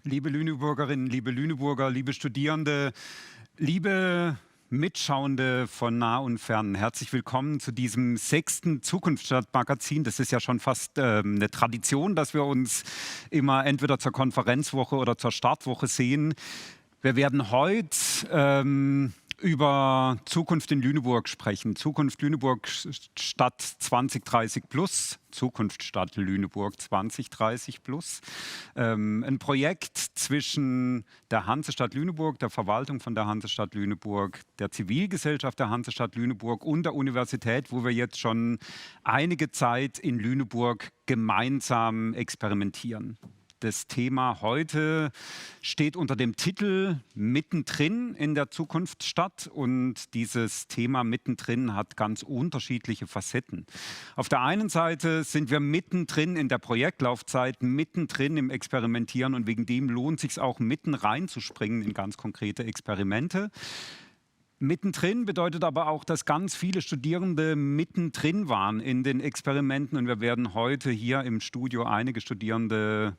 Liebe Lüneburgerinnen, liebe Lüneburger, liebe Studierende, liebe Mitschauende von nah und fern, herzlich willkommen zu diesem 6. Zukunftsstadt-Magazin. Das ist ja schon fast eine Tradition, dass wir uns immer entweder zur Konferenzwoche oder zur Startwoche sehen. Wir werden heute über Zukunft in Lüneburg sprechen. Zukunft Lüneburg Stadt 2030 plus, Zukunft Stadt Lüneburg 2030 plus. Ein Projekt zwischen der Hansestadt Lüneburg, der Verwaltung von der Hansestadt Lüneburg, der Zivilgesellschaft der Hansestadt Lüneburg und der Universität, wo wir jetzt schon einige Zeit in Lüneburg gemeinsam experimentieren. Das Thema heute steht unter dem Titel Mittendrin in der Zukunftsstadt, und dieses Thema mittendrin hat ganz unterschiedliche Facetten. Auf der einen Seite sind wir mittendrin in der Projektlaufzeit, mittendrin im Experimentieren, und wegen dem lohnt es sich auch, mitten reinzuspringen in ganz konkrete Experimente. Mittendrin bedeutet aber auch, dass ganz viele Studierende mittendrin waren in den Experimenten, und wir werden heute hier im Studio einige Studierende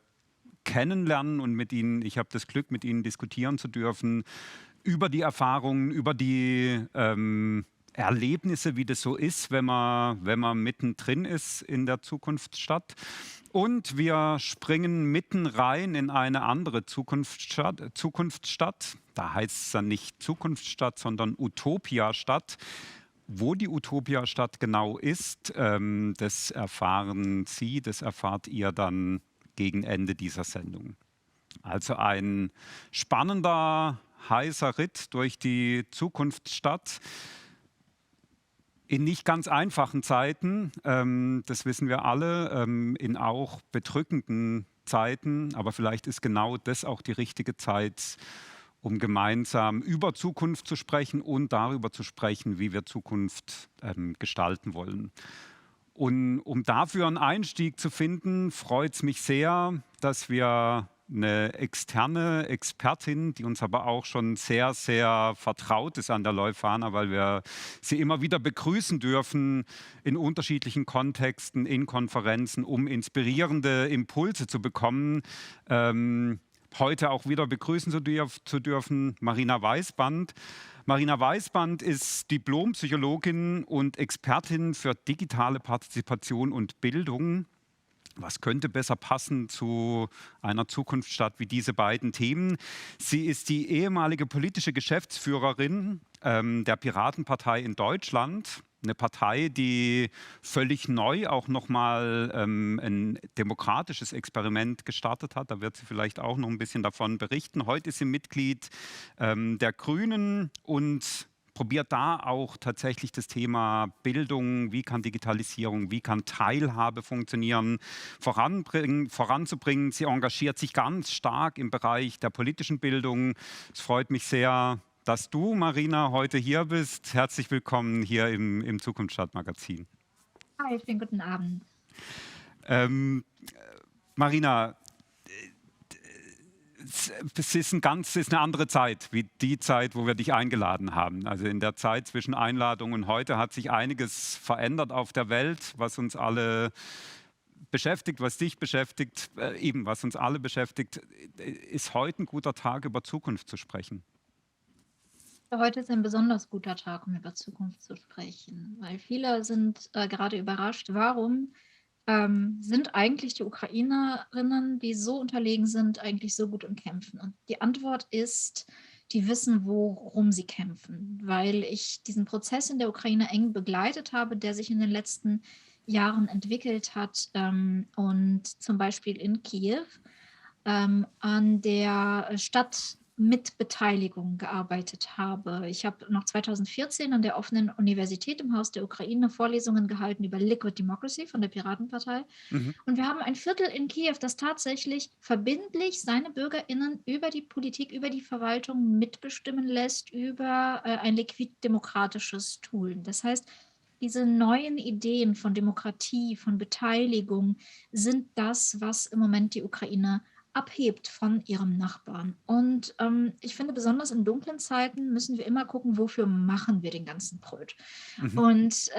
kennenlernen und mit ihnen, ich habe das Glück, mit ihnen diskutieren zu dürfen über die Erfahrungen, über die Erlebnisse, wie das so ist, wenn man mittendrin ist in der Zukunftsstadt. Und wir springen mitten rein in eine andere Zukunftsstadt. Da heißt es dann nicht Zukunftsstadt, sondern Utopia-Stadt. Wo die Utopia-Stadt genau ist, das erfahren Sie, das erfahrt ihr dann gegen Ende dieser Sendung. Also ein spannender, heißer Ritt durch die Zukunftsstadt in nicht ganz einfachen Zeiten, das wissen wir alle, in auch bedrückenden Zeiten, aber vielleicht ist genau das auch die richtige Zeit, um gemeinsam über Zukunft zu sprechen und darüber zu sprechen, wie wir Zukunft gestalten wollen. Und um dafür einen Einstieg zu finden, freut es mich sehr, dass wir eine externe Expertin, die uns aber auch schon sehr, sehr vertraut ist an der Leuphana, weil wir sie immer wieder begrüßen dürfen in unterschiedlichen Kontexten, in Konferenzen, um inspirierende Impulse zu bekommen. Heute auch wieder begrüßen zu dürfen Marina Weißband. Marina Weißband ist Diplompsychologin und Expertin für digitale Partizipation und Bildung. Was könnte besser passen zu einer Zukunftsstadt wie diese beiden Themen? Sie ist die ehemalige politische Geschäftsführerin der Piratenpartei in Deutschland. Eine Partei, die völlig neu auch nochmal ein demokratisches Experiment gestartet hat. Da wird sie vielleicht auch noch ein bisschen davon berichten. Heute ist sie Mitglied der Grünen und probiert da auch tatsächlich das Thema Bildung, wie kann Digitalisierung, wie kann Teilhabe funktionieren, voranzubringen. Sie engagiert sich ganz stark im Bereich der politischen Bildung. Es freut mich sehr, dass du, Marina, heute hier bist. Herzlich willkommen hier im Zukunftsstadt-Magazin. Hi, schönen guten Abend. Marina, es ist eine andere Zeit, wie die Zeit, wo wir dich eingeladen haben. Also in der Zeit zwischen Einladung und heute hat sich einiges verändert auf der Welt, was uns alle beschäftigt, was dich beschäftigt, was uns alle beschäftigt. Ist heute ein guter Tag, über Zukunft zu sprechen? Heute ist ein besonders guter Tag, um über Zukunft zu sprechen, weil viele sind gerade überrascht, warum sind eigentlich die Ukrainerinnen, die so unterlegen sind, eigentlich so gut im Kämpfen? Und die Antwort ist, die wissen, worum sie kämpfen, weil ich diesen Prozess in der Ukraine eng begleitet habe, der sich in den letzten Jahren entwickelt hat, und zum Beispiel in Kiew an der Stadt mit Beteiligung gearbeitet habe. Ich habe noch 2014 an der offenen Universität im Haus der Ukraine Vorlesungen gehalten über Liquid Democracy von der Piratenpartei. Und wir haben ein Viertel in Kiew, das tatsächlich verbindlich seine BürgerInnen über die Politik, über die Verwaltung mitbestimmen lässt, über ein liquid-demokratisches Tool. Das heißt, diese neuen Ideen von Demokratie, von Beteiligung sind das, was im Moment die Ukraine abhebt von ihrem Nachbarn. Und ich finde, besonders in dunklen Zeiten müssen wir immer gucken, wofür machen wir den ganzen Bröt. Mhm. Und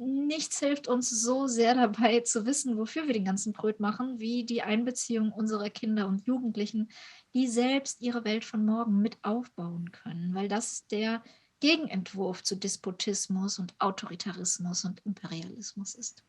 nichts hilft uns so sehr dabei zu wissen, wofür wir den ganzen Bröt machen, wie die Einbeziehung unserer Kinder und Jugendlichen, die selbst ihre Welt von morgen mit aufbauen können, weil das der Gegenentwurf zu Despotismus und Autoritarismus und Imperialismus ist.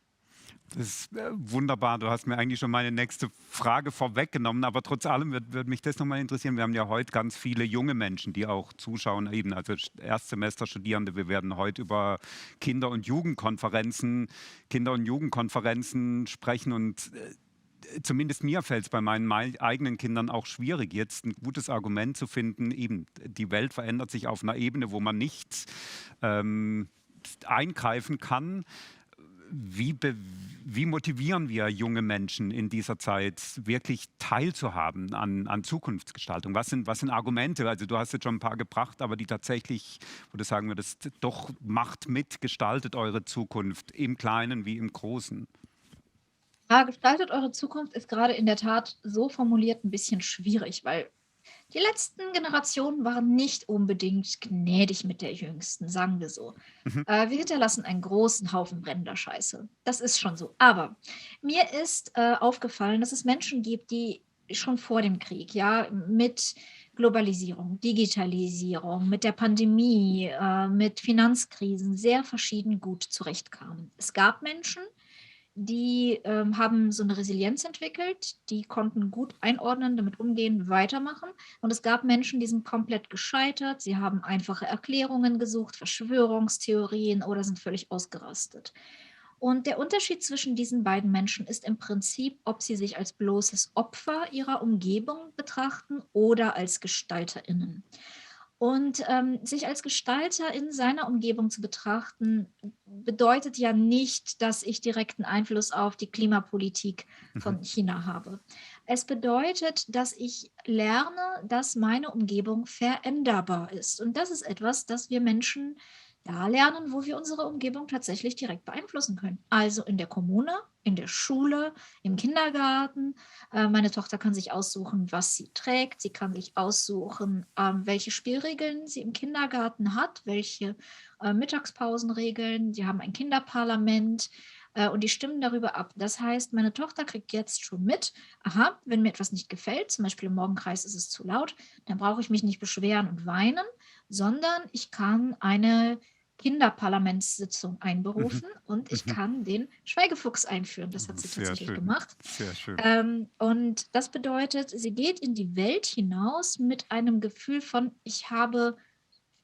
Das ist wunderbar. Du hast mir eigentlich schon meine nächste Frage vorweggenommen, aber trotz allem wird mich das nochmal interessieren. Wir haben ja heute ganz viele junge Menschen, die auch zuschauen, eben also Erstsemester-Studierende. Wir werden heute über Kinder- und Jugendkonferenzen sprechen und zumindest mir fällt es bei meinen eigenen Kindern auch schwierig, jetzt ein gutes Argument zu finden. Eben, die Welt verändert sich auf einer Ebene, wo man nicht ähm, eingreifen kann. Wie, wie motivieren wir junge Menschen in dieser Zeit wirklich teilzuhaben an Zukunftsgestaltung? Was sind Argumente? Also du hast jetzt schon ein paar gebracht, aber die tatsächlich, wo du sagen würdest, doch macht mit, gestaltet eure Zukunft im Kleinen wie im Großen. Ja, gestaltet eure Zukunft ist gerade in der Tat so formuliert ein bisschen schwierig, weil die letzten Generationen waren nicht unbedingt gnädig mit der jüngsten, sagen wir so. Mhm. Wir hinterlassen einen großen Haufen brennender Scheiße. Das ist schon so. Aber mir ist aufgefallen, dass es Menschen gibt, die schon vor dem Krieg, ja, mit Globalisierung, Digitalisierung, mit der Pandemie, mit Finanzkrisen sehr verschieden gut zurechtkamen. Es gab Menschen, die haben so eine Resilienz entwickelt, die konnten gut einordnen, damit umgehen, weitermachen. Und es gab Menschen, die sind komplett gescheitert. Sie haben einfache Erklärungen gesucht, Verschwörungstheorien oder sind völlig ausgerastet. Und der Unterschied zwischen diesen beiden Menschen ist im Prinzip, ob sie sich als bloßes Opfer ihrer Umgebung betrachten oder als GestalterInnen. Und sich als Gestalter in seiner Umgebung zu betrachten, bedeutet ja nicht, dass ich direkten Einfluss auf die Klimapolitik Mhm. von China habe. Es bedeutet, dass ich lerne, dass meine Umgebung veränderbar ist. Und das ist etwas, das wir Menschen da lernen, wo wir unsere Umgebung tatsächlich direkt beeinflussen können. Also in der Kommune, in der Schule, im Kindergarten. Meine Tochter kann sich aussuchen, was sie trägt. Sie kann sich aussuchen, welche Spielregeln sie im Kindergarten hat, welche Mittagspausenregeln. Sie haben ein Kinderparlament und die stimmen darüber ab. Das heißt, meine Tochter kriegt jetzt schon mit, aha, wenn mir etwas nicht gefällt, zum Beispiel im Morgenkreis ist es zu laut, dann brauche ich mich nicht beschweren und weinen, sondern ich kann eine Kinderparlamentssitzung Mhm. einberufen und ich Mhm. kann den Schweigefuchs einführen. Das hat sie Sehr tatsächlich schön, gemacht. sehr schön. Und das bedeutet, sie geht in die Welt hinaus mit einem Gefühl von, ich habe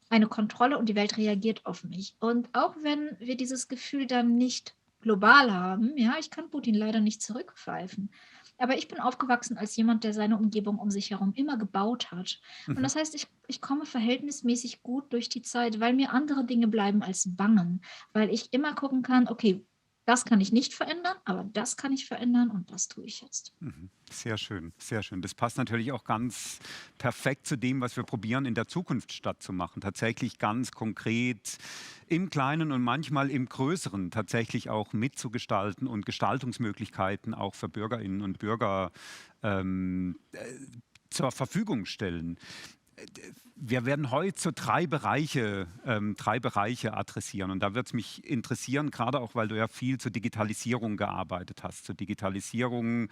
eine Kontrolle und die Welt reagiert auf mich. Und auch wenn wir dieses Gefühl dann nicht global haben, ja, ich kann Putin leider nicht zurückpfeifen. Aber ich bin aufgewachsen als jemand, der seine Umgebung um sich herum immer gebaut hat. Und Mhm. das heißt, ich komme verhältnismäßig gut durch die Zeit, weil mir andere Dinge bleiben als Bangen. Weil ich immer gucken kann, okay, das kann ich nicht verändern, aber das kann ich verändern und das tue ich jetzt. Mhm. Sehr schön, sehr schön. Das passt natürlich auch ganz perfekt zu dem, was wir probieren, in der Zukunft stattzumachen. Tatsächlich ganz konkret im Kleinen und manchmal im Größeren tatsächlich auch mitzugestalten und Gestaltungsmöglichkeiten auch für Bürgerinnen und Bürger ähm, äh, zur Verfügung stellen. Wir werden heute so drei Bereiche adressieren. Und da wird es mich interessieren, gerade auch, weil du ja viel zur Digitalisierung gearbeitet hast. Zur Digitalisierung,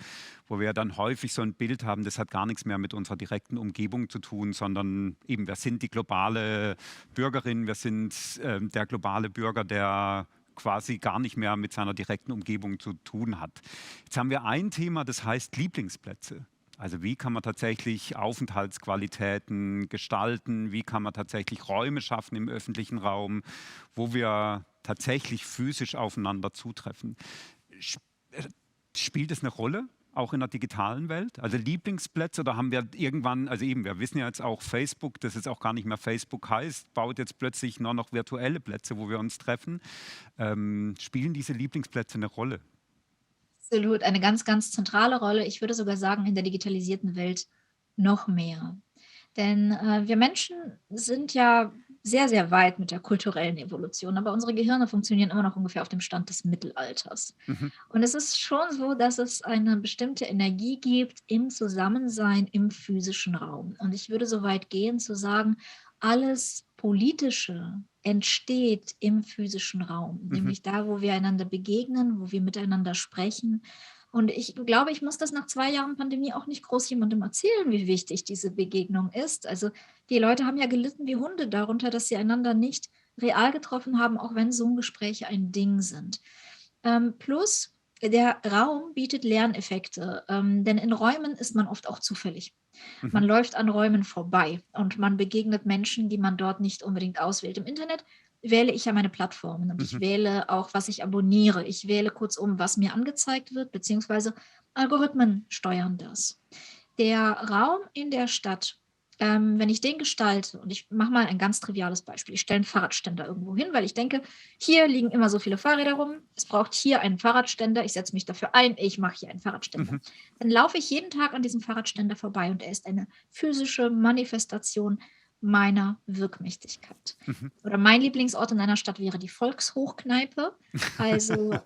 wo wir dann häufig so ein Bild haben, das hat gar nichts mehr mit unserer direkten Umgebung zu tun, sondern eben, wir sind die globale Bürgerin, wir sind der globale Bürger, der quasi gar nicht mehr mit seiner direkten Umgebung zu tun hat. Jetzt haben wir ein Thema, das heißt Lieblingsplätze. Also wie kann man tatsächlich Aufenthaltsqualitäten gestalten? Wie kann man tatsächlich Räume schaffen im öffentlichen Raum, wo wir tatsächlich physisch aufeinander zutreffen? Sp- äh, Spielt es eine Rolle, auch in der digitalen Welt? Also Lieblingsplätze, oder haben wir irgendwann, also eben, wir wissen ja jetzt auch Facebook, dass es auch gar nicht mehr Facebook heißt, baut jetzt plötzlich nur noch virtuelle Plätze, wo wir uns treffen. Spielen diese Lieblingsplätze eine Rolle? Absolut, eine ganz, ganz zentrale Rolle. Ich würde sogar sagen, in der digitalisierten Welt noch mehr. Denn wir Menschen sind ja sehr, sehr weit mit der kulturellen Evolution, aber unsere Gehirne funktionieren immer noch ungefähr auf dem Stand des Mittelalters. Mhm. Und es ist schon so, dass es eine bestimmte Energie gibt im Zusammensein im physischen Raum. Und ich würde so weit gehen zu sagen, alles Politische entsteht im physischen Raum, Mhm. nämlich da, wo wir einander begegnen, wo wir miteinander sprechen. Und ich glaube, ich muss das nach 2 Jahren Pandemie auch nicht groß jemandem erzählen, wie wichtig diese Begegnung ist. Also die Leute haben ja gelitten wie Hunde darunter, dass sie einander nicht real getroffen haben, auch wenn Zoom-Gespräche ein Ding sind. Plus der Raum bietet Lerneffekte, denn in Räumen ist man oft auch zufällig. Man Mhm. läuft an Räumen vorbei und man begegnet Menschen, die man dort nicht unbedingt auswählt. Im Internet wähle ich ja meine Plattformen und ich Mhm. wähle auch, was ich abonniere. Ich wähle kurzum, was mir angezeigt wird, beziehungsweise Algorithmen steuern das. Der Raum in der Stadt, wenn ich den gestalte, und ich mache mal ein ganz triviales Beispiel, ich stelle einen Fahrradständer irgendwo hin, weil ich denke, hier liegen immer so viele Fahrräder rum, es braucht hier einen Fahrradständer, ich setze mich dafür ein, ich mache hier einen Fahrradständer. Mhm. Dann laufe ich jeden Tag an diesem Fahrradständer vorbei und er ist eine physische Manifestation meiner Wirkmächtigkeit. Mhm. Oder mein Lieblingsort in einer Stadt wäre die Volkshochkneipe, also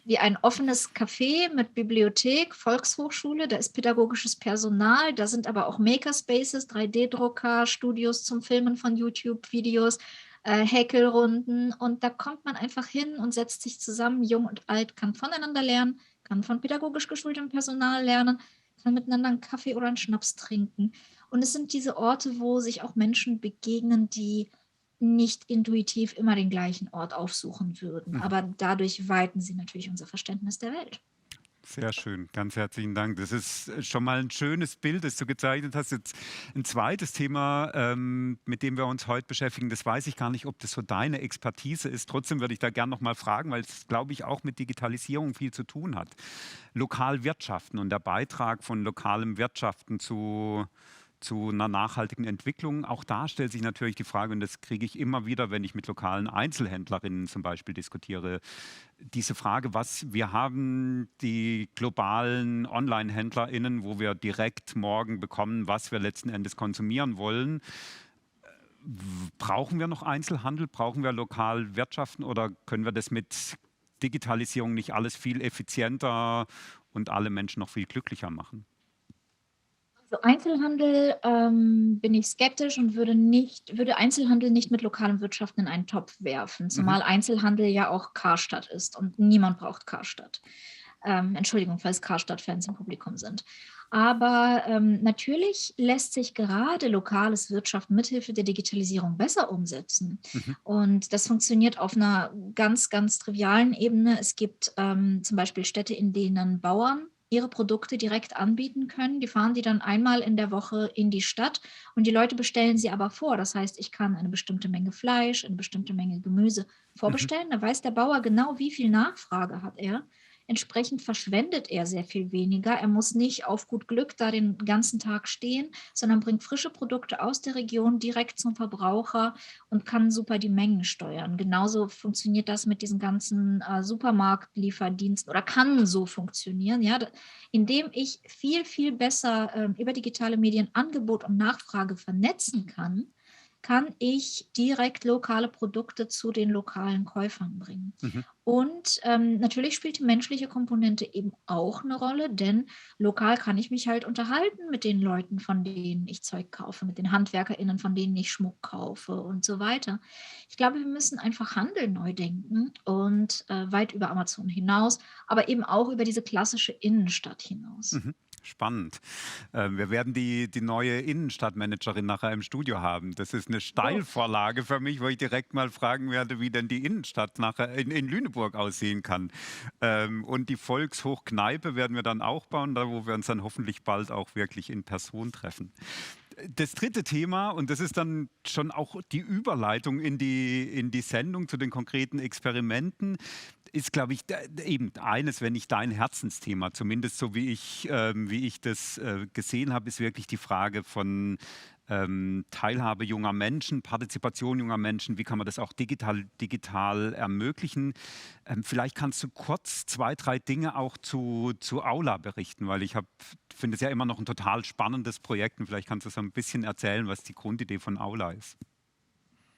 wie ein offenes Café mit Bibliothek, Volkshochschule, da ist pädagogisches Personal, da sind aber auch Makerspaces, 3D-Drucker, Studios zum Filmen von YouTube-Videos, Häkelrunden und da kommt man einfach hin und setzt sich zusammen, jung und alt, kann voneinander lernen, kann von pädagogisch geschultem Personal lernen, kann miteinander einen Kaffee oder einen Schnaps trinken. Und es sind diese Orte, wo sich auch Menschen begegnen, die nicht intuitiv immer den gleichen Ort aufsuchen würden. Mhm. Aber dadurch weiten sie natürlich unser Verständnis der Welt. Sehr schön, ganz herzlichen Dank. Das ist schon mal ein schönes Bild, das du gezeichnet hast. Jetzt ein zweites Thema, mit dem wir uns heute beschäftigen, das weiß ich gar nicht, ob das so deine Expertise ist. Trotzdem würde ich da gerne noch mal fragen, weil es, glaube ich, auch mit Digitalisierung viel zu tun hat. Lokalwirtschaften und der Beitrag von lokalem Wirtschaften zu einer nachhaltigen Entwicklung. Auch da stellt sich natürlich die Frage, und das kriege ich immer wieder, wenn ich mit lokalen Einzelhändlerinnen zum Beispiel diskutiere, diese Frage, was wir haben, die globalen Online-HändlerInnen, wo wir direkt morgen bekommen, was wir letzten Endes konsumieren wollen. Brauchen wir noch Einzelhandel? Brauchen wir lokal wirtschaften oder können wir das mit Digitalisierung nicht alles viel effizienter und alle Menschen noch viel glücklicher machen? Also Einzelhandel bin ich skeptisch und würde Einzelhandel nicht mit lokalem Wirtschaften in einen Topf werfen, Mhm. zumal Einzelhandel ja auch Karstadt ist und niemand braucht Karstadt. Entschuldigung, falls Karstadt-Fans im Publikum sind. Aber natürlich lässt sich gerade lokales Wirtschaften mithilfe der Digitalisierung besser umsetzen. Mhm. Und das funktioniert auf einer ganz, ganz trivialen Ebene. Es gibt zum Beispiel Städte, in denen Bauern ihre Produkte direkt anbieten können. Die fahren die dann einmal in der Woche in die Stadt und die Leute bestellen sie aber vor. Das heißt, ich kann eine bestimmte Menge Fleisch, eine bestimmte Menge Gemüse Mhm. vorbestellen. Da weiß der Bauer genau, wie viel Nachfrage hat er. Entsprechend verschwendet er sehr viel weniger. Er muss nicht auf gut Glück da den ganzen Tag stehen, sondern bringt frische Produkte aus der Region direkt zum Verbraucher und kann super die Mengen steuern. Genauso funktioniert das mit diesen ganzen Supermarktlieferdiensten oder kann so funktionieren, ja, indem ich viel, viel besser über digitale Medien Angebot und Nachfrage vernetzen kann ich direkt lokale Produkte zu den lokalen Käufern bringen. Mhm. Und natürlich spielt die menschliche Komponente eben auch eine Rolle, denn lokal kann ich mich halt unterhalten mit den Leuten, von denen ich Zeug kaufe, mit den HandwerkerInnen, von denen ich Schmuck kaufe und so weiter. Ich glaube, wir müssen einfach Handel neu denken und weit über Amazon hinaus, aber eben auch über diese klassische Innenstadt hinaus. Mhm. Spannend. Wir werden die neue Innenstadtmanagerin nachher im Studio haben. Das ist eine Oh. Steilvorlage für mich, wo ich direkt mal fragen werde, wie denn die Innenstadt nachher in Lüneburg aussehen kann. Und die Volkshochkneipe werden wir dann auch bauen, da wo wir uns dann hoffentlich bald auch wirklich in Person treffen. Das dritte Thema, und das ist dann schon auch die Überleitung in die Sendung zu den konkreten Experimenten, ist, glaube ich, eben eines, wenn nicht dein Herzensthema, zumindest so wie ich das gesehen habe, ist wirklich die Frage von Teilhabe junger Menschen, Partizipation junger Menschen, wie kann man das auch digital ermöglichen. Vielleicht kannst du kurz 2, 3 Dinge auch zu Aula berichten, weil ich finde es ja immer noch ein total spannendes Projekt und vielleicht kannst du so ein bisschen erzählen, was die Grundidee von Aula ist.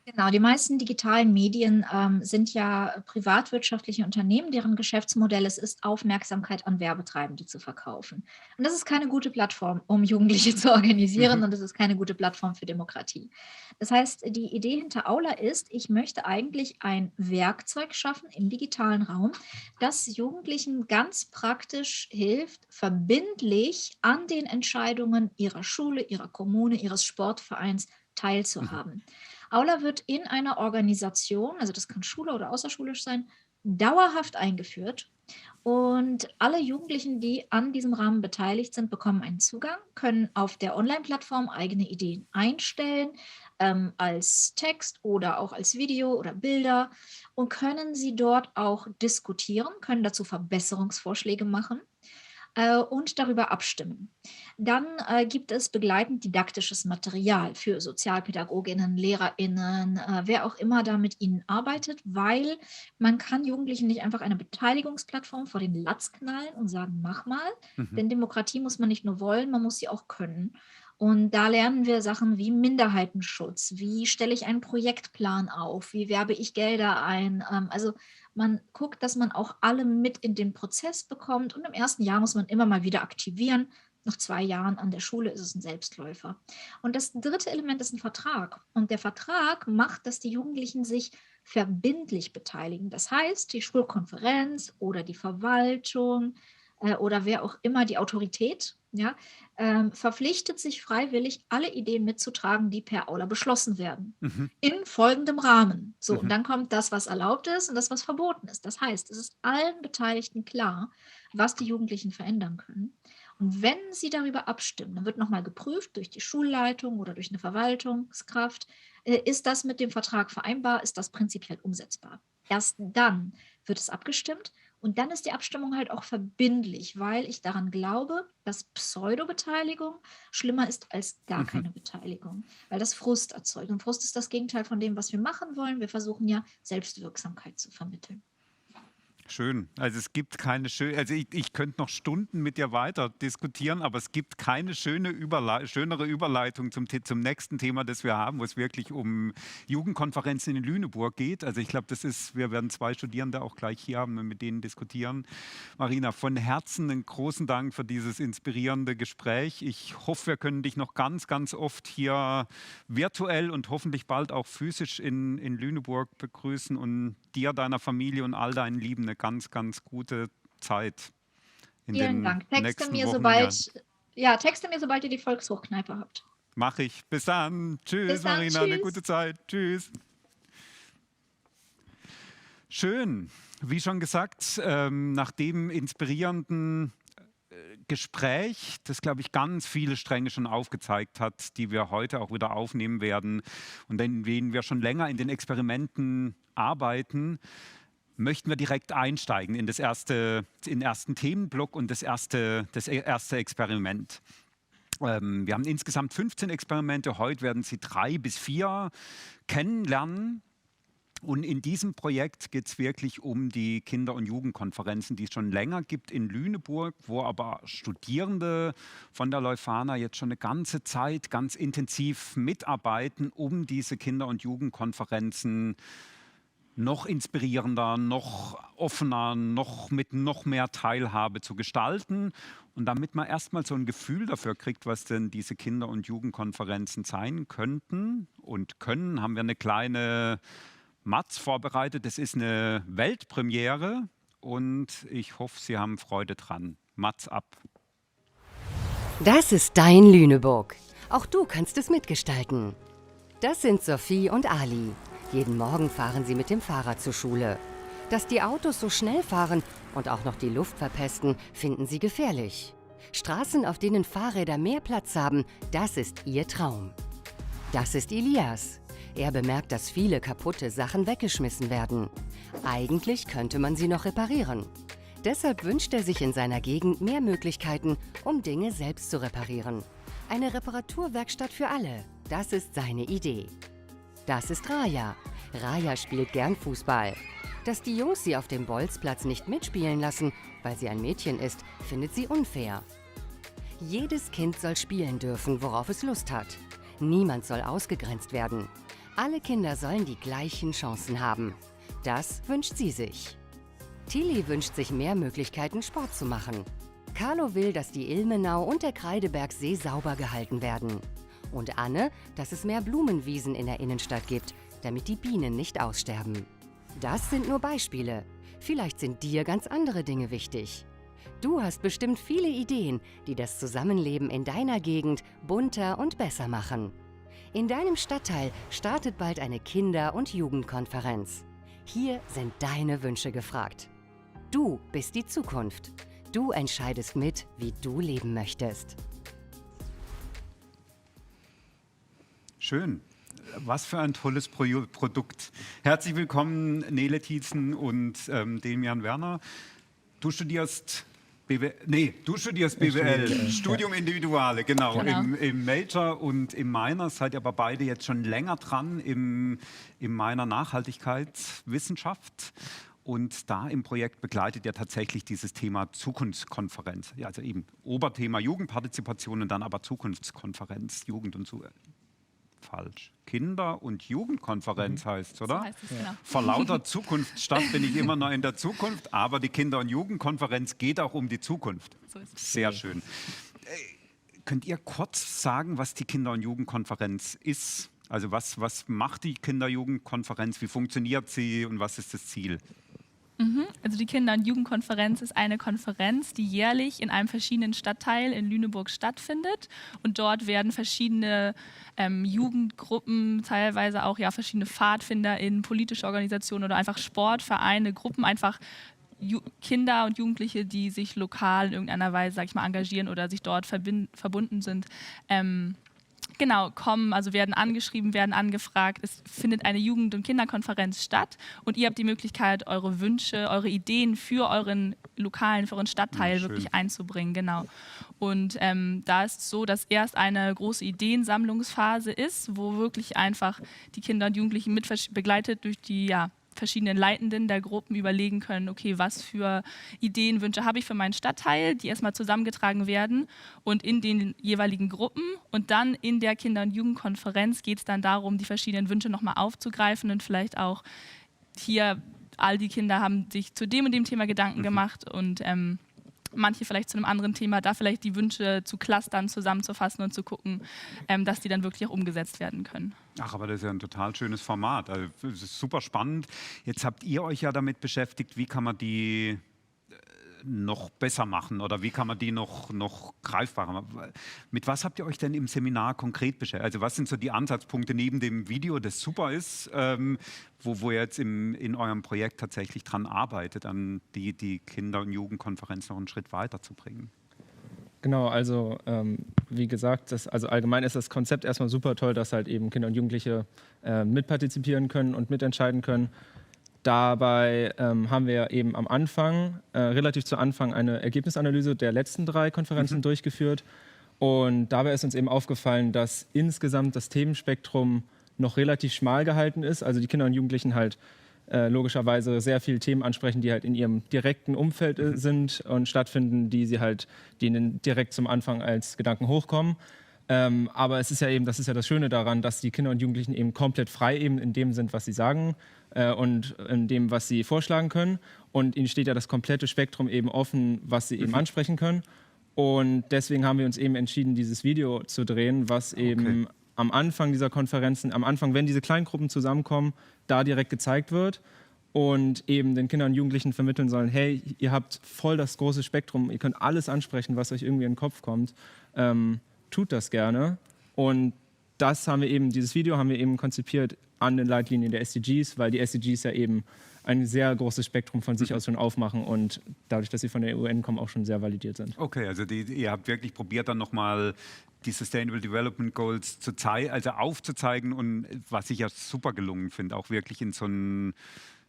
Genau, die meisten digitalen Medien sind ja privatwirtschaftliche Unternehmen, deren Geschäftsmodell es ist, Aufmerksamkeit an Werbetreibende zu verkaufen. Und das ist keine gute Plattform, um Jugendliche zu organisieren, Mhm. und das ist keine gute Plattform für Demokratie. Das heißt, die Idee hinter Aula ist, ich möchte eigentlich ein Werkzeug schaffen im digitalen Raum, das Jugendlichen ganz praktisch hilft, verbindlich an den Entscheidungen ihrer Schule, ihrer Kommune, ihres Sportvereins Mhm. teilzuhaben. Aula wird in einer Organisation, also das kann Schule oder außerschulisch sein, dauerhaft eingeführt. Und alle Jugendlichen, die an diesem Rahmen beteiligt sind, bekommen einen Zugang, können auf der Online-Plattform eigene Ideen einstellen, als Text oder auch als Video oder Bilder, und können sie dort auch diskutieren, können dazu Verbesserungsvorschläge machen und darüber abstimmen. Dann gibt es begleitend didaktisches Material für Sozialpädagoginnen, LehrerInnen, wer auch immer da mit ihnen arbeitet, weil man kann Jugendlichen nicht einfach eine Beteiligungsplattform vor den Latz knallen und sagen, mach mal, Mhm. denn Demokratie muss man nicht nur wollen, man muss sie auch können. Und da lernen wir Sachen wie Minderheitenschutz, wie stelle ich einen Projektplan auf, wie werbe ich Gelder ein. Also man guckt, dass man auch alle mit in den Prozess bekommt, und im ersten Jahr muss man immer mal wieder aktivieren. Nach 2 Jahren an der Schule ist es ein Selbstläufer. Und das dritte Element ist ein Vertrag. Und der Vertrag macht, dass die Jugendlichen sich verbindlich beteiligen. Das heißt, die Schulkonferenz oder die Verwaltung oder wer auch immer, die Autorität, ja, verpflichtet sich freiwillig, alle Ideen mitzutragen, die per Aula beschlossen werden. Mhm. In folgendem Rahmen. So, und Mhm. dann kommt das, was erlaubt ist, und das, was verboten ist. Das heißt, es ist allen Beteiligten klar, was die Jugendlichen verändern können. Und wenn sie darüber abstimmen, dann wird nochmal geprüft durch die Schulleitung oder durch eine Verwaltungskraft, ist das mit dem Vertrag vereinbar, ist das prinzipiell umsetzbar. Erst dann wird es abgestimmt, und dann ist die Abstimmung halt auch verbindlich, weil ich daran glaube, dass Pseudobeteiligung schlimmer ist als gar Mhm. keine Beteiligung, weil das Frust erzeugt. Und Frust ist das Gegenteil von dem, was wir machen wollen. Wir versuchen ja, Selbstwirksamkeit zu vermitteln. Schön. Also es gibt keine schöne, also ich könnte noch Stunden mit dir weiter diskutieren, aber es gibt keine schönere Überleitung zum nächsten Thema, das wir haben, wo es wirklich um Jugendkonferenzen in Lüneburg geht. Also ich glaube, wir werden 2 Studierende auch gleich hier haben und mit denen diskutieren. Marina, von Herzen einen großen Dank für dieses inspirierende Gespräch. Ich hoffe, wir können dich noch ganz, ganz oft hier virtuell und hoffentlich bald auch physisch in Lüneburg begrüßen und dir, deiner Familie und all deinen Lieben eine ganz, ganz gute Zeit in Vielen den Dank. nächsten Wochen und Jahren. Texte mir, sobald ihr die Volkshochkneipe habt. Mache ich. Bis dann. Bis Tschüss, dann, Marina. Eine gute tschüss. Zeit. Tschüss. Schön. Wie schon gesagt, nach dem inspirierenden Gespräch, das, glaube ich, ganz viele Stränge schon aufgezeigt hat, die wir heute auch wieder aufnehmen werden und in denen wir schon länger in den Experimenten arbeiten, möchten wir direkt einsteigen in den ersten Themenblock und das erste Experiment. Wir haben insgesamt 15 Experimente. Heute werden Sie 3 bis 4 kennenlernen. Und in diesem Projekt geht es wirklich um die Kinder- und Jugendkonferenzen, die es schon länger gibt in Lüneburg, wo aber Studierende von der Leuphana jetzt schon eine ganze Zeit ganz intensiv mitarbeiten, um diese Kinder- und Jugendkonferenzen noch inspirierender, noch offener, mit noch mehr Teilhabe zu gestalten. Und damit man erstmal so ein Gefühl dafür kriegt, was denn diese Kinder- und Jugendkonferenzen sein könnten und können, haben wir eine kleine Matz vorbereitet. Das ist eine Weltpremiere und ich hoffe, Sie haben Freude dran. Matz ab. Das ist dein Lüneburg. Auch du kannst es mitgestalten. Das sind Sophie und Ali. Jeden Morgen fahren sie mit dem Fahrrad zur Schule. Dass die Autos so schnell fahren und auch noch die Luft verpesten, finden sie gefährlich. Straßen, auf denen Fahrräder mehr Platz haben, das ist ihr Traum. Das ist Elias. Er bemerkt, dass viele kaputte Sachen weggeschmissen werden. Eigentlich könnte man sie noch reparieren. Deshalb wünscht er sich in seiner Gegend mehr Möglichkeiten, um Dinge selbst zu reparieren. Eine Reparaturwerkstatt für alle. Das ist seine Idee. Das ist Raja. Raja spielt gern Fußball. Dass die Jungs sie auf dem Bolzplatz nicht mitspielen lassen, weil sie ein Mädchen ist, findet sie unfair. Jedes Kind soll spielen dürfen, worauf es Lust hat. Niemand soll ausgegrenzt werden. Alle Kinder sollen die gleichen Chancen haben. Das wünscht sie sich. Tilly wünscht sich mehr Möglichkeiten, Sport zu machen. Carlo will, dass die Ilmenau und der Kreidebergsee sauber gehalten werden. Und Anne, dass es mehr Blumenwiesen in der Innenstadt gibt, damit die Bienen nicht aussterben. Das sind nur Beispiele. Vielleicht sind dir ganz andere Dinge wichtig. Du hast bestimmt viele Ideen, die das Zusammenleben in deiner Gegend bunter und besser machen. In deinem Stadtteil startet bald eine Kinder- und Jugendkonferenz. Hier sind deine Wünsche gefragt. Du bist die Zukunft. Du entscheidest mit, wie du leben möchtest. Schön. Was für ein tolles Produkt. Herzlich willkommen, Nele Thiessen und Demian Werner. Du studierst BWL, Studium Individuale, genau. Im Major und im Minor seid ihr aber beide jetzt schon länger dran im Minor Nachhaltigkeitswissenschaft. Und da im Projekt begleitet ihr tatsächlich dieses Thema Zukunftskonferenz. Ja, also eben Oberthema Jugendpartizipation und dann aber Zukunftskonferenz, Jugend und falsch. Kinder- und Jugendkonferenz heißt es, oder? So heißt es, genau. Vor lauter Zukunftsstadt bin ich immer noch in der Zukunft, aber die Kinder- und Jugendkonferenz geht auch um die Zukunft. So ist es. Sehr schön. Könnt ihr kurz sagen, was die Kinder- und Jugendkonferenz ist? Also was macht die Kinder- und Jugendkonferenz? Wie funktioniert sie und was ist das Ziel? Also die Kinder- und Jugendkonferenz ist eine Konferenz, die jährlich in einem verschiedenen Stadtteil in Lüneburg stattfindet. Und dort werden verschiedene Jugendgruppen, teilweise auch verschiedene Pfadfinder in politische Organisationen oder einfach Sportvereine, Gruppen, einfach Kinder und Jugendliche, die sich lokal in irgendeiner Weise, sag ich mal, engagieren oder sich dort verbunden sind, kommen, also werden angeschrieben, werden angefragt. Es findet eine Jugend- und Kinderkonferenz statt und ihr habt die Möglichkeit, eure Wünsche, eure Ideen für euren lokalen, für euren Stadtteil wirklich einzubringen. Genau. Und da ist es so, dass erst eine große Ideensammlungsphase ist, wo wirklich einfach die Kinder und Jugendlichen begleitet durch die verschiedenen Leitenden der Gruppen überlegen können, okay, was für Ideen, Wünsche habe ich für meinen Stadtteil, die erstmal zusammengetragen werden und in den jeweiligen Gruppen und dann in der Kinder- und Jugendkonferenz geht es dann darum, die verschiedenen Wünsche nochmal aufzugreifen und vielleicht auch hier, all die Kinder haben sich zu dem und dem Thema Gedanken gemacht und manche vielleicht zu einem anderen Thema, da vielleicht die Wünsche zu clustern, zusammenzufassen und zu gucken, dass die dann wirklich auch umgesetzt werden können. Ach, aber das ist ja ein total schönes Format. Also, das ist super spannend. Jetzt habt ihr euch ja damit beschäftigt, wie kann man die noch besser machen oder wie kann man die noch greifbarer machen? Mit was habt ihr euch denn im Seminar konkret beschäftigt? Also was sind so die Ansatzpunkte neben dem Video, das super ist, wo ihr jetzt in eurem Projekt tatsächlich dran arbeitet, an die Kinder- und Jugendkonferenz noch einen Schritt weiter zu bringen? Genau, also wie gesagt, also allgemein ist das Konzept erstmal super toll, dass halt eben Kinder und Jugendliche mitpartizipieren können und mitentscheiden können. Dabei haben wir eben am Anfang, relativ zu Anfang, eine Ergebnisanalyse der letzten 3 Konferenzen durchgeführt. Und dabei ist uns eben aufgefallen, dass insgesamt das Themenspektrum noch relativ schmal gehalten ist. Also die Kinder und Jugendlichen halt logischerweise sehr viele Themen ansprechen, die halt in ihrem direkten Umfeld sind und stattfinden, die ihnen direkt zum Anfang als Gedanken hochkommen. Aber es ist ja eben, das ist ja das Schöne daran, dass die Kinder und Jugendlichen eben komplett frei eben in dem sind, was sie sagen und in dem, was sie vorschlagen können. Und ihnen steht ja das komplette Spektrum eben offen, was sie eben ansprechen können. Und deswegen haben wir uns eben entschieden, dieses Video zu drehen, was eben am Anfang dieser Konferenzen, wenn diese Kleingruppen zusammenkommen, da direkt gezeigt wird und eben den Kindern und Jugendlichen vermitteln sollen, hey, ihr habt voll das große Spektrum, ihr könnt alles ansprechen, was euch irgendwie in den Kopf kommt. Tut das gerne. Und dieses Video haben wir eben konzipiert an den Leitlinien der SDGs, weil die SDGs ja eben ein sehr großes Spektrum von sich aus schon aufmachen und dadurch, dass sie von der UN kommen, auch schon sehr validiert sind. Okay, also ihr habt wirklich probiert, dann nochmal die Sustainable Development Goals aufzuzeigen und was ich ja super gelungen finde, auch wirklich in so ein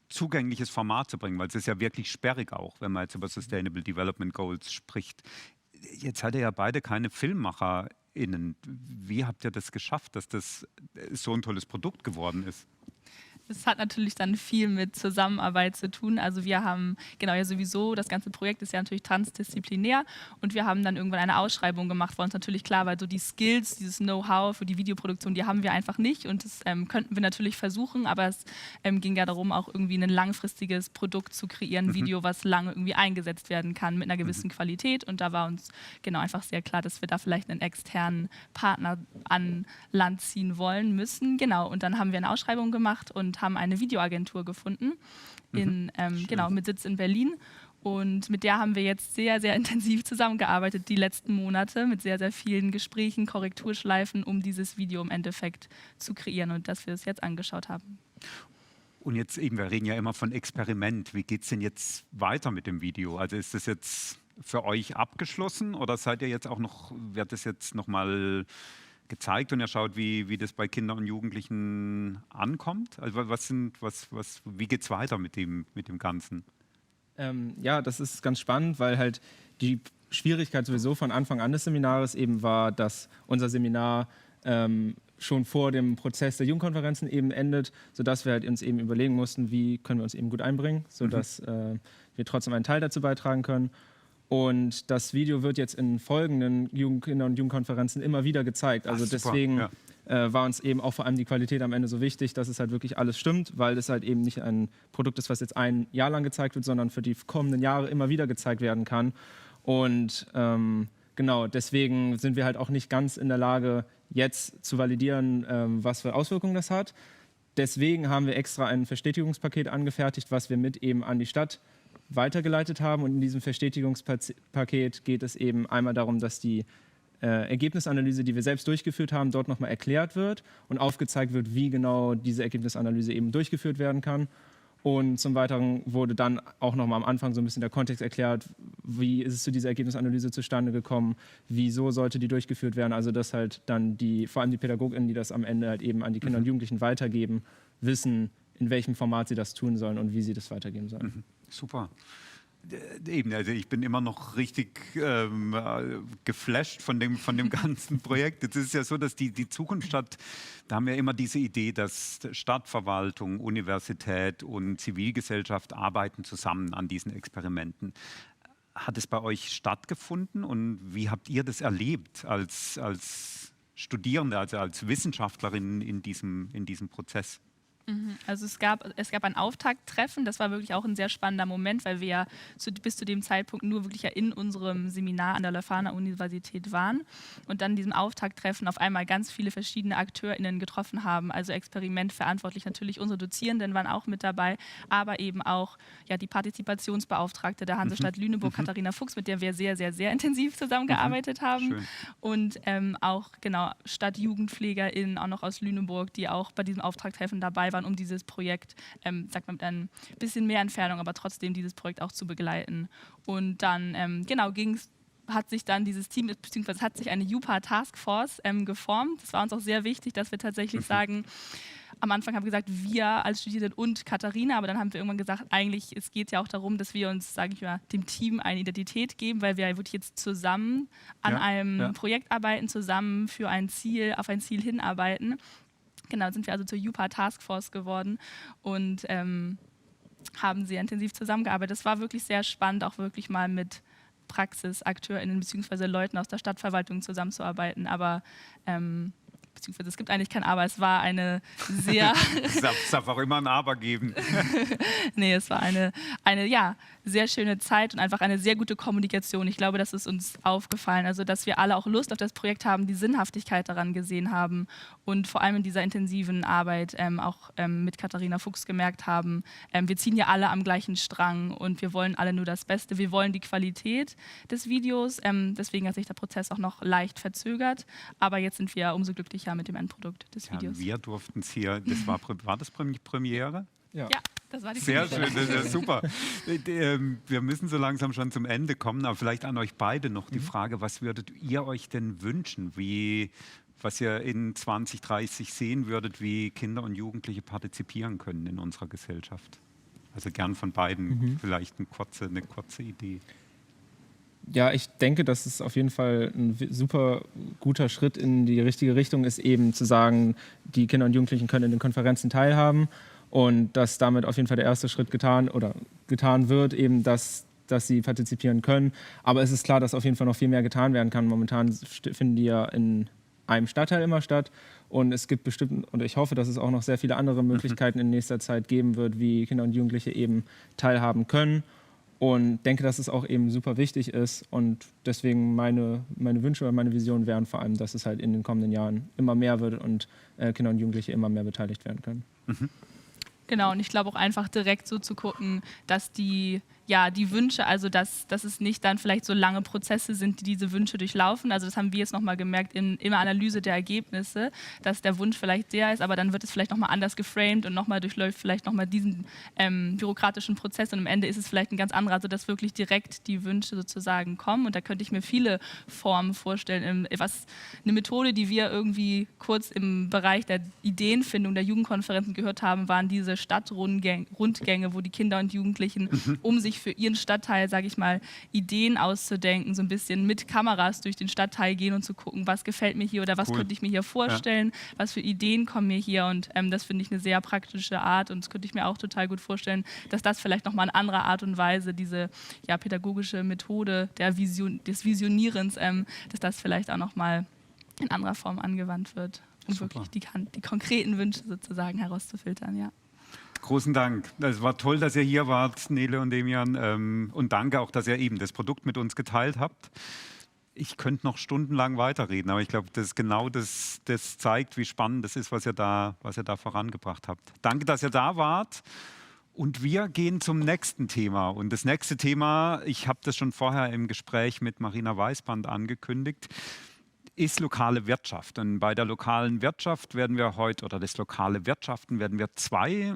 zugängliches Format zu bringen, weil es ist ja wirklich sperrig auch, wenn man jetzt über Sustainable Development Goals spricht. Jetzt seid ihr ja beide keine FilmmacherInnen. KollegInnen. Wie habt ihr das geschafft, dass das so ein tolles Produkt geworden ist? Es hat natürlich dann viel mit Zusammenarbeit zu tun. Also wir haben, genau ja sowieso, das ganze Projekt ist ja natürlich transdisziplinär und wir haben dann irgendwann eine Ausschreibung gemacht, weil uns natürlich klar war, so die Skills, dieses Know-how für die Videoproduktion, die haben wir einfach nicht und das könnten wir natürlich versuchen, aber es ging ja darum, auch irgendwie ein langfristiges Produkt zu kreieren, ein Video, was lange irgendwie eingesetzt werden kann mit einer gewissen Qualität und da war uns genau einfach sehr klar, dass wir da vielleicht einen externen Partner an Land ziehen wollen müssen. Genau, und dann haben wir eine Ausschreibung gemacht und haben eine Videoagentur gefunden, genau, mit Sitz in Berlin. Und mit der haben wir jetzt sehr, sehr intensiv zusammengearbeitet die letzten Monate mit sehr, sehr vielen Gesprächen, Korrekturschleifen, um dieses Video im Endeffekt zu kreieren und dass wir es jetzt angeschaut haben. Und jetzt eben, wir reden ja immer von Experiment. Wie geht es denn jetzt weiter mit dem Video? Also ist das jetzt für euch abgeschlossen oder seid ihr jetzt auch noch, wird das jetzt nochmal gezeigt und ihr schaut, wie das bei Kindern und Jugendlichen ankommt? Also wie geht es weiter mit dem Ganzen? Ja, das ist ganz spannend, weil halt die Schwierigkeit sowieso von Anfang an des Seminars eben war, dass unser Seminar schon vor dem Prozess der Jugendkonferenzen eben endet, sodass wir halt uns eben überlegen mussten, wie können wir uns eben gut einbringen, sodass wir trotzdem einen Teil dazu beitragen können. Und das Video wird jetzt in folgenden Kinder- und Jugendkonferenzen immer wieder gezeigt. Also deswegen war uns eben auch vor allem die Qualität am Ende so wichtig, dass es halt wirklich alles stimmt, weil es halt eben nicht ein Produkt ist, was jetzt ein Jahr lang gezeigt wird, sondern für die kommenden Jahre immer wieder gezeigt werden kann. Und genau, deswegen sind wir halt auch nicht ganz in der Lage, jetzt zu validieren, was für Auswirkungen das hat. Deswegen haben wir extra ein Verstetigungspaket angefertigt, was wir mit eben an die Stadt weitergeleitet haben. Und in diesem Verstetigungspaket geht es eben einmal darum, dass die Ergebnisanalyse, die wir selbst durchgeführt haben, dort nochmal erklärt wird und aufgezeigt wird, wie genau diese Ergebnisanalyse eben durchgeführt werden kann. Und zum Weiteren wurde dann auch nochmal am Anfang so ein bisschen der Kontext erklärt, wie ist es zu dieser Ergebnisanalyse zustande gekommen, wieso sollte die durchgeführt werden. Also dass halt dann vor allem die PädagogInnen, die das am Ende halt eben an die Kinder und Jugendlichen weitergeben, wissen, in welchem Format sie das tun sollen und wie sie das weitergeben sollen. Super. Eben, also ich bin immer noch richtig geflasht von dem ganzen Projekt. Jetzt ist es ja so, dass die Zukunftsstadt, da haben wir immer diese Idee, dass Stadtverwaltung, Universität und Zivilgesellschaft arbeiten zusammen an diesen Experimenten. Hat es bei euch stattgefunden und wie habt ihr das erlebt als Studierende, also als Wissenschaftlerin in diesem Prozess? Also es gab ein Auftakttreffen, das war wirklich auch ein sehr spannender Moment, weil wir ja bis zu dem Zeitpunkt nur wirklich ja in unserem Seminar an der Leuphana-Universität waren und dann in diesem Auftakttreffen auf einmal ganz viele verschiedene AkteurInnen getroffen haben, also experimentverantwortlich natürlich unsere Dozierenden waren auch mit dabei, aber eben auch ja, die Partizipationsbeauftragte der Hansestadt Lüneburg, Katharina Fuchs, mit der wir sehr, sehr, sehr intensiv zusammengearbeitet haben. Schön. Und auch genau StadtjugendpflegerInnen auch noch aus Lüneburg, die auch bei diesem Auftakttreffen dabei waren, um dieses Projekt, sagt man mit ein bisschen mehr Entfernung, aber trotzdem dieses Projekt auch zu begleiten. Und dann, genau, hat sich dann dieses Team, beziehungsweise hat sich eine JUPA Taskforce geformt. Das war uns auch sehr wichtig, dass wir tatsächlich sagen, am Anfang haben wir gesagt, wir als Studierende und Katharina, aber dann haben wir irgendwann gesagt, eigentlich, es geht ja auch darum, dass wir uns, sage ich mal, dem Team eine Identität geben, weil wir wirklich jetzt zusammen an einem Projekt arbeiten, zusammen auf ein Ziel hinarbeiten. Genau, sind wir also zur JUPA Taskforce geworden und haben sehr intensiv zusammengearbeitet. Es war wirklich sehr spannend, auch wirklich mal mit PraxisakteurInnen bzw. Leuten aus der Stadtverwaltung zusammenzuarbeiten. Aber beziehungsweise es gibt eigentlich kein Aber, es war eine sehr... Es darf auch immer ein Aber geben. Nee, es war eine ja, sehr schöne Zeit und einfach eine sehr gute Kommunikation. Ich glaube, das ist uns aufgefallen, also dass wir alle auch Lust auf das Projekt haben, die Sinnhaftigkeit daran gesehen haben und vor allem in dieser intensiven Arbeit auch mit Katharina Fuchs gemerkt haben, wir ziehen ja alle am gleichen Strang und wir wollen alle nur das Beste. Wir wollen die Qualität des Videos, deswegen hat sich der Prozess auch noch leicht verzögert, aber jetzt sind wir umso glücklicher mit dem Endprodukt des Videos. Ja, wir durften es hier, war das Premiere? Ja, das war die Sehr Premiere. schön, das ist ja super. Wir müssen so langsam schon zum Ende kommen, aber vielleicht an euch beide noch die Frage, was würdet ihr euch denn wünschen, was ihr in 2030 sehen würdet, wie Kinder und Jugendliche partizipieren können in unserer Gesellschaft? Also gern von beiden vielleicht eine kurze Idee. Ja, ich denke, dass es auf jeden Fall ein super guter Schritt in die richtige Richtung ist, eben zu sagen, die Kinder und Jugendlichen können in den Konferenzen teilhaben und dass damit auf jeden Fall der erste Schritt getan wird, eben dass sie partizipieren können. Aber es ist klar, dass auf jeden Fall noch viel mehr getan werden kann. Momentan finden die ja in einem Stadtteil immer statt und es gibt bestimmt, und ich hoffe, dass es auch noch sehr viele andere Möglichkeiten in nächster Zeit geben wird, wie Kinder und Jugendliche eben teilhaben können. Und denke, dass es auch eben super wichtig ist. Und deswegen meine Wünsche oder meine Vision wären vor allem, dass es halt in den kommenden Jahren immer mehr wird und Kinder und Jugendliche immer mehr beteiligt werden können. Mhm. Genau, und ich glaube auch einfach direkt so zu gucken, dass die Wünsche, also dass es nicht dann vielleicht so lange Prozesse sind, die diese Wünsche durchlaufen. Also das haben wir jetzt nochmal gemerkt in der Analyse der Ergebnisse, dass der Wunsch vielleicht der ist, aber dann wird es vielleicht nochmal anders geframed und nochmal durchläuft vielleicht nochmal diesen bürokratischen Prozess und am Ende ist es vielleicht ein ganz anderer, also dass wirklich direkt die Wünsche sozusagen kommen und da könnte ich mir viele Formen vorstellen. Eine Methode, die wir irgendwie kurz im Bereich der Ideenfindung der Jugendkonferenzen gehört haben, waren diese Stadtrundgänge, wo die Kinder und Jugendlichen um sich für ihren Stadtteil, sage ich mal, Ideen auszudenken, so ein bisschen mit Kameras durch den Stadtteil gehen und zu gucken, was gefällt mir hier oder was könnte ich mir hier vorstellen, was für Ideen kommen mir hier und das finde ich eine sehr praktische Art und das könnte ich mir auch total gut vorstellen, dass das vielleicht nochmal in anderer Art und Weise, diese pädagogische Methode des Visionierens, dass das vielleicht auch nochmal in anderer Form angewandt wird, um Super. wirklich die konkreten Wünsche sozusagen herauszufiltern, ja. Großen Dank. Es war toll, dass ihr hier wart, Nele und Demian. Und danke auch, dass ihr eben das Produkt mit uns geteilt habt. Ich könnte noch stundenlang weiterreden, aber ich glaube, das zeigt, wie spannend das ist, was ihr da vorangebracht habt. Danke, dass ihr da wart. Und wir gehen zum nächsten Thema. Und das nächste Thema, ich habe das schon vorher im Gespräch mit Marina Weißband angekündigt, ist lokale Wirtschaft. Und bei der lokalen Wirtschaft werden wir heute, oder das lokale Wirtschaften, werden wir zwei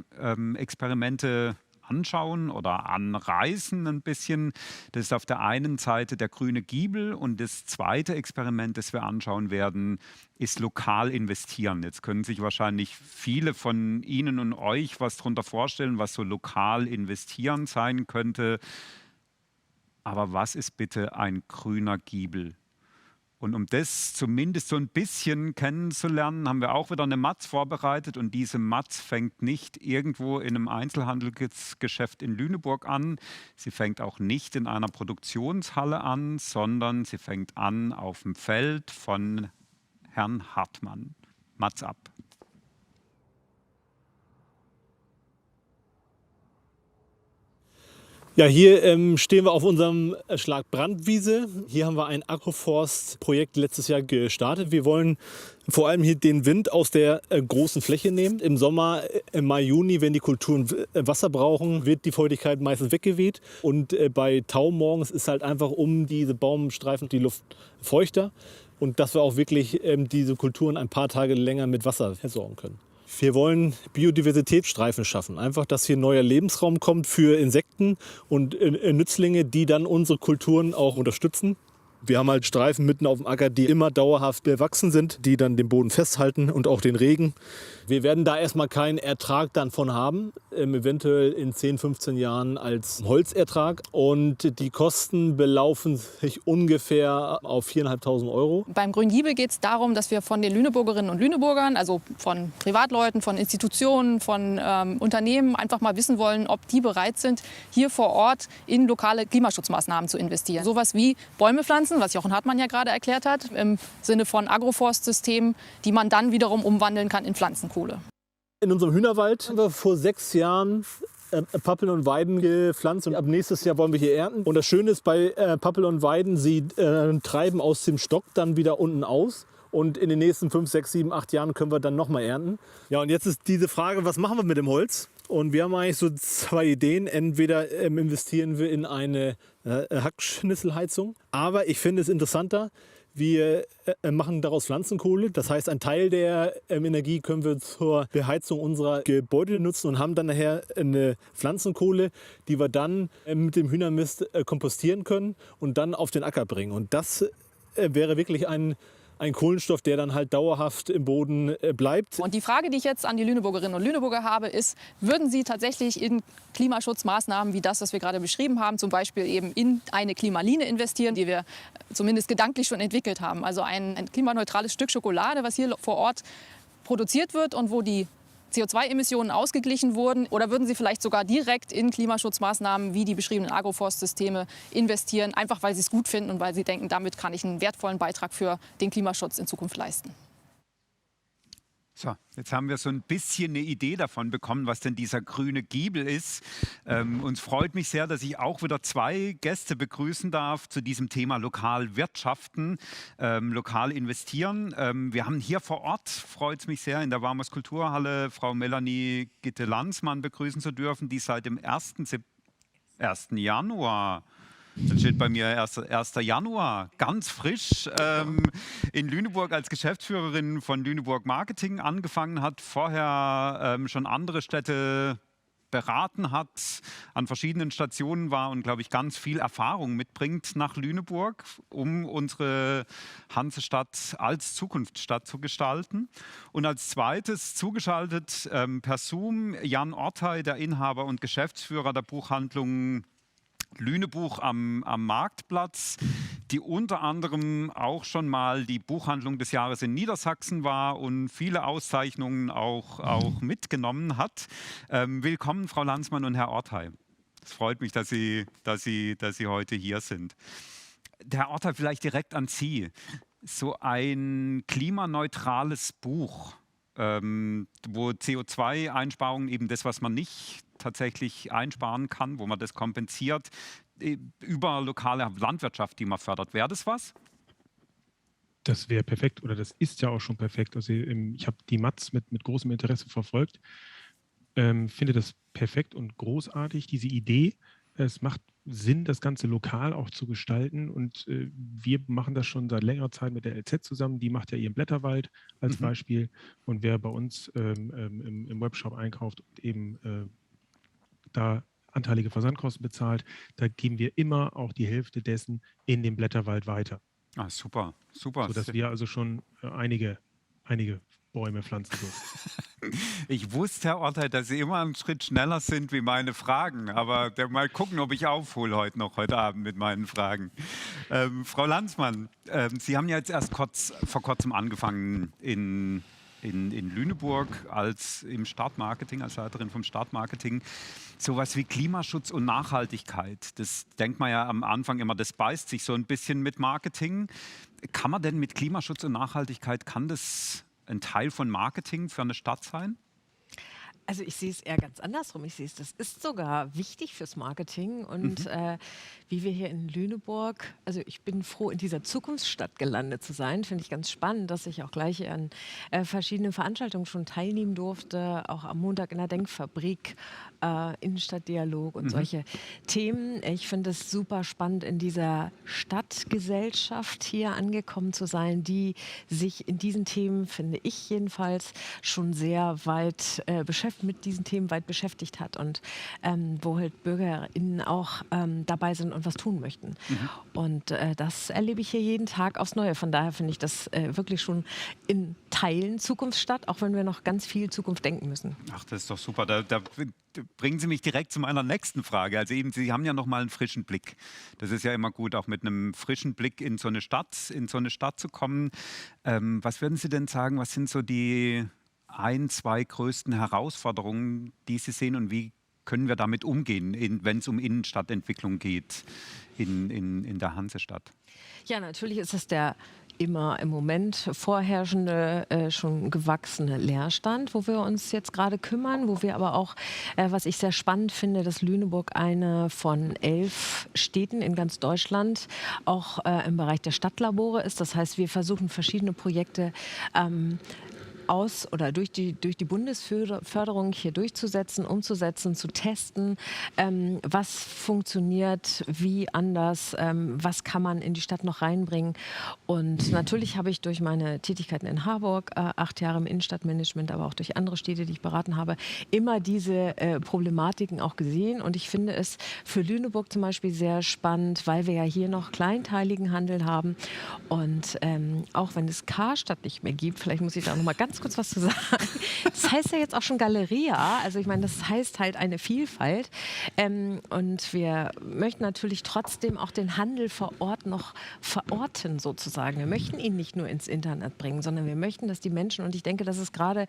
Experimente anschauen oder anreißen ein bisschen. Das ist auf der einen Seite der grüne Giebel und das zweite Experiment, das wir anschauen werden, ist lokal investieren. Jetzt können sich wahrscheinlich viele von Ihnen und euch was darunter vorstellen, was so lokal investieren sein könnte. Aber was ist bitte ein grüner Giebel? Und um das zumindest so ein bisschen kennenzulernen, haben wir auch wieder eine Matz vorbereitet. Und diese Matz fängt nicht irgendwo in einem Einzelhandelsgeschäft in Lüneburg an. Sie fängt auch nicht in einer Produktionshalle an, sondern sie fängt an auf dem Feld von Herrn Hartmann. Matz ab. Ja, hier stehen wir auf unserem Schlag Brandwiese. Hier haben wir ein Agroforst-Projekt letztes Jahr gestartet. Wir wollen vor allem hier den Wind aus der großen Fläche nehmen. Im Sommer, im Mai, Juni, wenn die Kulturen Wasser brauchen, wird die Feuchtigkeit meistens weggeweht. Und bei Tau morgens ist halt einfach um diese Baumstreifen die Luft feuchter. Und dass wir auch wirklich diese Kulturen ein paar Tage länger mit Wasser versorgen können. Wir wollen Biodiversitätsstreifen schaffen. Einfach, dass hier neuer Lebensraum kommt für Insekten und Nützlinge, die dann unsere Kulturen auch unterstützen. Wir haben halt Streifen mitten auf dem Acker, die immer dauerhaft bewachsen sind, die dann den Boden festhalten und auch den Regen. Wir werden da erstmal keinen Ertrag dann von haben, eventuell in 10, 15 Jahren als Holzertrag. Und die Kosten belaufen sich ungefähr auf 4.500 €. Beim Grünen Giebel geht es darum, dass wir von den Lüneburgerinnen und Lüneburgern, also von Privatleuten, von Institutionen, von Unternehmen einfach mal wissen wollen, ob die bereit sind, hier vor Ort in lokale Klimaschutzmaßnahmen zu investieren. Sowas wie Bäume pflanzen, was Jochen Hartmann ja gerade erklärt hat, im Sinne von Agroforstsystemen, die man dann wiederum umwandeln kann in Pflanzenkohle. In unserem Hühnerwald haben wir vor 6 Jahren Pappeln und Weiden gepflanzt und ab nächstes Jahr wollen wir hier ernten. Und das Schöne ist bei Pappeln und Weiden, sie treiben aus dem Stock dann wieder unten aus. Und in den nächsten 5, 6, 7, 8 Jahren können wir dann nochmal ernten. Ja, und jetzt ist diese Frage, was machen wir mit dem Holz? Und wir haben eigentlich so 2 Ideen. Entweder investieren wir in eine Hackschnitzelheizung. Aber ich finde es interessanter, wir machen daraus Pflanzenkohle. Das heißt, einen Teil der Energie können wir zur Beheizung unserer Gebäude nutzen und haben dann nachher eine Pflanzenkohle, die wir dann mit dem Hühnermist kompostieren können und dann auf den Acker bringen. Und das wäre wirklich ein ein Kohlenstoff, der dann halt dauerhaft im Boden bleibt. Und die Frage, die ich jetzt an die Lüneburgerinnen und Lüneburger habe, ist, würden Sie tatsächlich in Klimaschutzmaßnahmen wie das, was wir gerade beschrieben haben, zum Beispiel eben in eine Klimaline investieren, die wir zumindest gedanklich schon entwickelt haben? Also ein klimaneutrales Stück Schokolade, was hier vor Ort produziert wird und wo die CO2-Emissionen ausgeglichen wurden? Oder würden Sie vielleicht sogar direkt in Klimaschutzmaßnahmen wie die beschriebenen Agroforstsysteme investieren, einfach weil Sie es gut finden und weil Sie denken, damit kann ich einen wertvollen Beitrag für den Klimaschutz in Zukunft leisten? So, jetzt haben wir so ein bisschen eine Idee davon bekommen, was denn dieser grüne Giebel ist. Uns freut mich sehr, dass ich auch wieder 2 Gäste begrüßen darf zu diesem Thema lokal wirtschaften, lokal investieren. Wir haben hier vor Ort, freut es mich sehr, in der Warmers Kulturhalle Frau Melanie Gitte-Landsmann begrüßen zu dürfen, die seit dem 1. Januar, dann steht bei mir 1. Januar, ganz frisch, in Lüneburg als Geschäftsführerin von Lüneburg Marketing angefangen hat, vorher schon andere Städte beraten hat, an verschiedenen Stationen war und, glaube ich, ganz viel Erfahrung mitbringt nach Lüneburg, um unsere Hansestadt als Zukunftsstadt zu gestalten. Und als zweites zugeschaltet per Zoom Jan Ortey, der Inhaber und Geschäftsführer der Buchhandlung Lünebuch am Marktplatz, die unter anderem auch schon mal die Buchhandlung des Jahres in Niedersachsen war und viele Auszeichnungen auch mitgenommen hat. Willkommen, Frau Landsmann und Herr Ortey. Es freut mich, dass Sie heute hier sind. Herr Ortey, vielleicht direkt an Sie. So ein klimaneutrales Buch, wo CO2-Einsparungen, eben das, was man nicht tatsächlich einsparen kann, wo man das kompensiert, über lokale Landwirtschaft, die man fördert. Wäre das was? Das wäre perfekt oder das ist ja auch schon perfekt. Also ich habe die Matz mit großem Interesse verfolgt, finde das perfekt und großartig, diese Idee. Es macht Sinn, das Ganze lokal auch zu gestalten und wir machen das schon seit längerer Zeit mit der LZ zusammen. Die macht ja ihren Blätterwald als Beispiel und wer bei uns im Webshop einkauft und eben da anteilige Versandkosten bezahlt, da geben wir immer auch die Hälfte dessen in den Blätterwald weiter. Ah, super, super. Sodass wir also schon einige Bäume pflanzen dürfen. Ich wusste, Herr Ortey, dass Sie immer einen Schritt schneller sind wie meine Fragen, aber mal gucken, ob ich aufhole heute Abend mit meinen Fragen. Frau Landsmann, Sie haben ja jetzt erst vor kurzem angefangen in Lüneburg im Stadtmarketing, als Leiterin vom Stadtmarketing. Sowas wie Klimaschutz und Nachhaltigkeit, das denkt man ja am Anfang immer, das beißt sich so ein bisschen mit Marketing. Kann man denn mit Klimaschutz und Nachhaltigkeit, kann das ein Teil von Marketing für eine Stadt sein? Also ich sehe es eher ganz andersrum. Ich sehe es, das ist sogar wichtig fürs Marketing. Und wie wir hier in Lüneburg, also ich bin froh, in dieser Zukunftsstadt gelandet zu sein. Finde ich ganz spannend, dass ich auch gleich an verschiedenen Veranstaltungen schon teilnehmen durfte. Auch am Montag in der Denkfabrik, Innenstadtdialog und solche Themen. Ich finde es super spannend, in dieser Stadtgesellschaft hier angekommen zu sein, die sich in diesen Themen, finde ich jedenfalls, schon sehr weit mit diesen Themen weit beschäftigt hat und wo halt BürgerInnen auch dabei sind und was tun möchten. Und das erlebe ich hier jeden Tag aufs Neue. Von daher finde ich das wirklich schon in Teilen Zukunftsstadt, auch wenn wir noch ganz viel Zukunft denken müssen. Ach, das ist doch super. Da bringen Sie mich direkt zu meiner nächsten Frage. Also eben, Sie haben ja noch mal einen frischen Blick. Das ist ja immer gut, auch mit einem frischen Blick in so eine Stadt zu kommen. Was würden Sie denn sagen, was sind so die 2 größten Herausforderungen, die Sie sehen und wie können wir damit umgehen, wenn es um Innenstadtentwicklung geht in der Hansestadt? Ja, natürlich ist es der immer im Moment vorherrschende, schon gewachsene Leerstand, wo wir uns jetzt gerade kümmern, wo wir aber auch, was ich sehr spannend finde, dass Lüneburg eine von 11 Städten in ganz Deutschland auch im Bereich der Stadtlabore ist. Das heißt, wir versuchen verschiedene Projekte durch die Bundesförderung hier durchzusetzen, umzusetzen, zu testen, was funktioniert, wie anders, was kann man in die Stadt noch reinbringen. Und natürlich habe ich durch meine Tätigkeiten in Harburg, 8 Jahre im Innenstadtmanagement, aber auch durch andere Städte, die ich beraten habe, immer diese Problematiken auch gesehen. Und ich finde es für Lüneburg zum Beispiel sehr spannend, weil wir ja hier noch kleinteiligen Handel haben. Und auch wenn es Karstadt nicht mehr gibt, vielleicht muss ich da noch mal ganz kurz was zu sagen. Das heißt ja jetzt auch schon Galeria. Also ich meine, das heißt halt eine Vielfalt. Und wir möchten natürlich trotzdem auch den Handel vor Ort noch verorten sozusagen. Wir möchten ihn nicht nur ins Internet bringen, sondern wir möchten, dass die Menschen, und ich denke, das ist gerade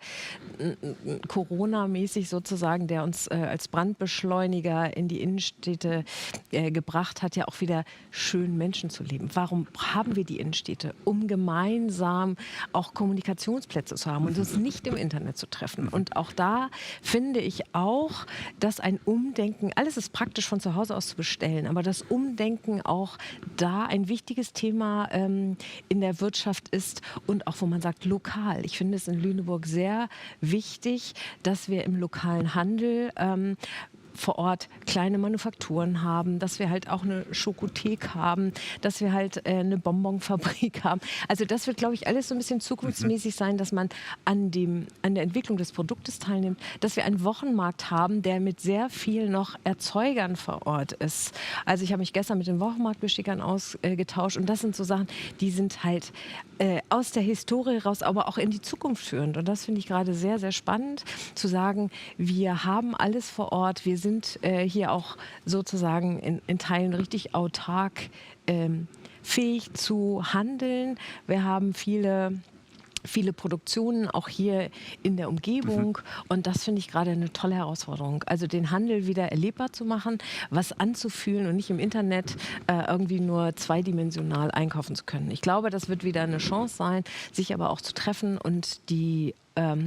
Corona-mäßig sozusagen, der uns als Brandbeschleuniger in die Innenstädte gebracht hat, ja auch wieder schön Menschen zu leben. Warum haben wir die Innenstädte? Um gemeinsam auch Kommunikationsplätze zu haben und uns nicht im Internet zu treffen. Und auch da finde ich auch, dass ein Umdenken, alles ist praktisch von zu Hause aus zu bestellen, aber das Umdenken auch da ein wichtiges Thema in der Wirtschaft ist und auch, wo man sagt, lokal. Ich finde es in Lüneburg sehr wichtig, dass wir im lokalen Handel vor Ort kleine Manufakturen haben, dass wir halt auch eine Schokothek haben, dass wir halt eine Bonbonfabrik haben. Also das wird, glaube ich, alles so ein bisschen zukunftsmäßig sein, dass man an der Entwicklung des Produktes teilnimmt, dass wir einen Wochenmarkt haben, der mit sehr viel noch Erzeugern vor Ort ist. Also ich habe mich gestern mit den Wochenmarktbestickern ausgetauscht und das sind so Sachen, die sind halt aus der Historie raus, aber auch in die Zukunft führend. Und das finde ich gerade sehr, sehr spannend, zu sagen, wir haben alles vor Ort, wir sind hier auch sozusagen in Teilen richtig autark fähig zu handeln. Wir haben viele Produktionen auch hier in der Umgebung und das finde ich gerade eine tolle Herausforderung. Also den Handel wieder erlebbar zu machen, was anzufühlen und nicht im Internet irgendwie nur zweidimensional einkaufen zu können. Ich glaube, das wird wieder eine Chance sein, sich aber auch zu treffen und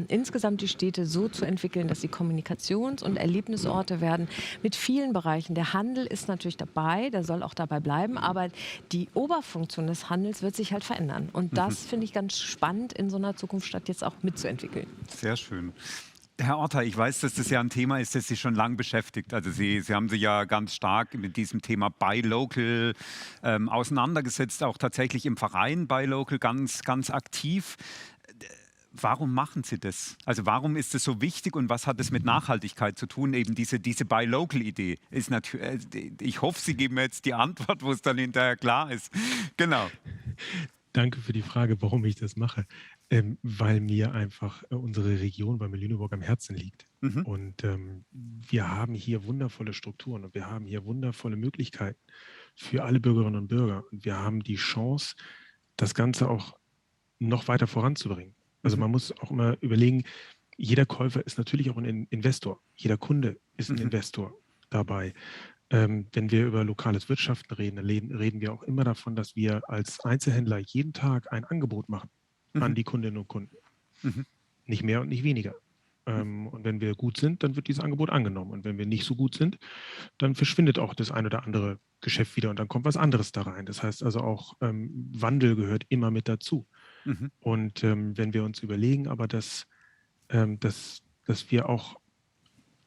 insgesamt die Städte so zu entwickeln, dass sie Kommunikations- und Erlebnisorte werden mit vielen Bereichen. Der Handel ist natürlich dabei, der soll auch dabei bleiben, aber die Oberfunktion des Handels wird sich halt verändern. Und das finde ich ganz spannend, in so einer Zukunftsstadt jetzt auch mitzuentwickeln. Sehr schön. Herr Orta, ich weiß, dass das ja ein Thema ist, das Sie schon lange beschäftigt. Also Sie haben sich ja ganz stark mit diesem Thema Buy Local auseinandergesetzt, auch tatsächlich im Verein Buy Local ganz, ganz aktiv. Warum machen Sie das? Also warum ist es so wichtig und was hat es mit Nachhaltigkeit zu tun? Eben diese Buy-Local-Idee ist natürlich. Ich hoffe, Sie geben mir jetzt die Antwort, wo es dann hinterher klar ist. Genau. Danke für die Frage, warum ich das mache. Weil mir einfach unsere Region, weil mir Lüneburg am Herzen liegt. Und wir haben hier wundervolle Strukturen und wir haben hier wundervolle Möglichkeiten für alle Bürgerinnen und Bürger. Und wir haben die Chance, das Ganze auch noch weiter voranzubringen. Also man muss auch immer überlegen, jeder Käufer ist natürlich auch ein Investor. Jeder Kunde ist ein Investor dabei. Wenn wir über lokales Wirtschaften reden, reden wir auch immer davon, dass wir als Einzelhändler jeden Tag ein Angebot machen an die Kundinnen und Kunden. Nicht mehr und nicht weniger. Und wenn wir gut sind, dann wird dieses Angebot angenommen. Und wenn wir nicht so gut sind, dann verschwindet auch das ein oder andere Geschäft wieder und dann kommt was anderes da rein. Das heißt also auch, Wandel gehört immer mit dazu. Und wenn wir uns überlegen, aber dass wir auch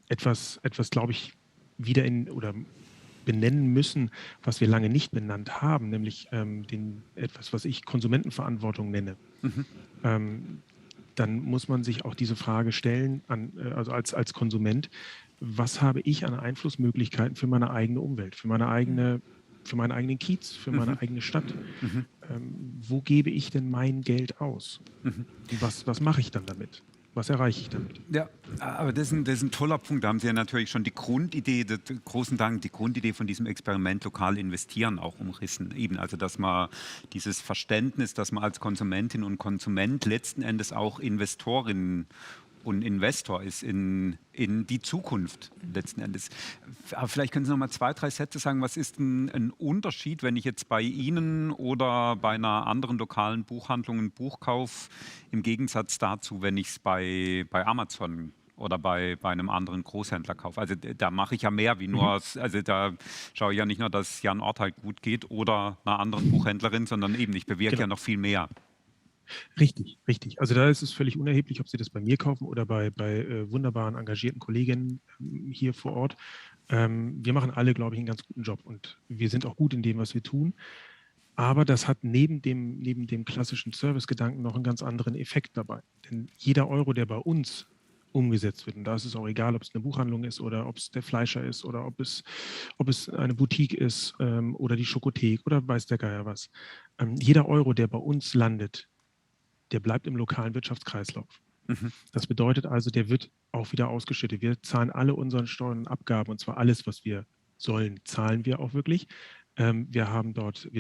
etwas, glaube ich, wieder oder benennen müssen, was wir lange nicht benannt haben, nämlich etwas, was ich Konsumentenverantwortung nenne. Dann muss man sich auch diese Frage stellen, also als Konsument, was habe ich an Einflussmöglichkeiten für meine eigene Umwelt, für meinen eigenen Kiez, für meine eigene Stadt? Wo gebe ich denn mein Geld aus? Was mache ich dann damit? Was erreiche ich damit? Ja, aber das ist ein toller Punkt. Da haben Sie ja natürlich schon die Grundidee, großen Dank, die Grundidee von diesem Experiment lokal investieren auch umrissen. Eben, also dass man dieses Verständnis, dass man als Konsumentin und Konsument letzten Endes auch Investorin und Investor ist in die Zukunft letzten Endes. Aber vielleicht können Sie noch mal 2, 3 Sätze sagen, was ist ein Unterschied, wenn ich jetzt bei Ihnen oder bei einer anderen lokalen Buchhandlung ein Buch kaufe, im Gegensatz dazu, wenn ich es bei Amazon oder bei einem anderen Großhändler kaufe. Also da mache ich ja mehr wie nur, also da schaue ich ja nicht nur, dass Jan Ort halt gut geht oder einer anderen Buchhändlerin, sondern eben, ich bewirke ja noch viel mehr. Richtig, richtig. Also da ist es völlig unerheblich, ob Sie das bei mir kaufen oder bei wunderbaren, engagierten Kolleginnen hier vor Ort. Wir machen alle, glaube ich, einen ganz guten Job und wir sind auch gut in dem, was wir tun. Aber das hat neben dem klassischen Servicegedanken noch einen ganz anderen Effekt dabei. Denn jeder Euro, der bei uns umgesetzt wird, und da ist es auch egal, ob es eine Buchhandlung ist oder ob es der Fleischer ist oder ob es eine Boutique ist oder die Schokothek oder weiß der Geier was. Jeder Euro, der bei uns landet, der bleibt im lokalen Wirtschaftskreislauf. Das bedeutet also, der wird auch wieder ausgeschüttet. Wir zahlen alle unseren Steuern und Abgaben, und zwar alles, was wir sollen, zahlen wir auch wirklich. Wir haben dort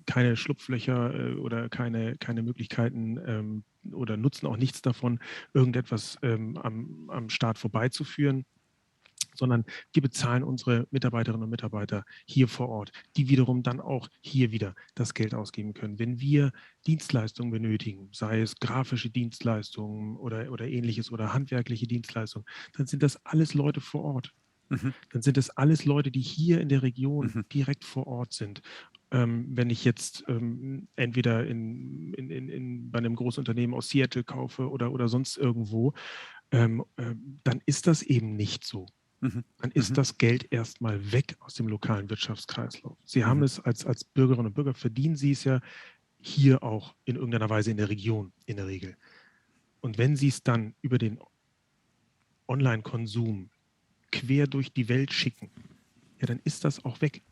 keine Schlupflöcher oder keine Möglichkeiten oder nutzen auch nichts davon, irgendetwas am Staat vorbeizuführen, sondern wir bezahlen unsere Mitarbeiterinnen und Mitarbeiter hier vor Ort, die wiederum dann auch hier wieder das Geld ausgeben können. Wenn wir Dienstleistungen benötigen, sei es grafische Dienstleistungen oder ähnliches oder handwerkliche Dienstleistungen, dann sind das alles Leute vor Ort. Dann sind das alles Leute, die hier in der Region direkt vor Ort sind. Wenn ich jetzt entweder bei einem Großunternehmen aus Seattle kaufe oder sonst irgendwo, dann ist das eben nicht so. Dann ist das Geld erstmal weg aus dem lokalen Wirtschaftskreislauf. Sie haben es als Bürgerinnen und Bürger, verdienen Sie es ja hier auch in irgendeiner Weise in der Region in der Regel. Und wenn Sie es dann über den Online-Konsum quer durch die Welt schicken, ja, dann ist das auch weg.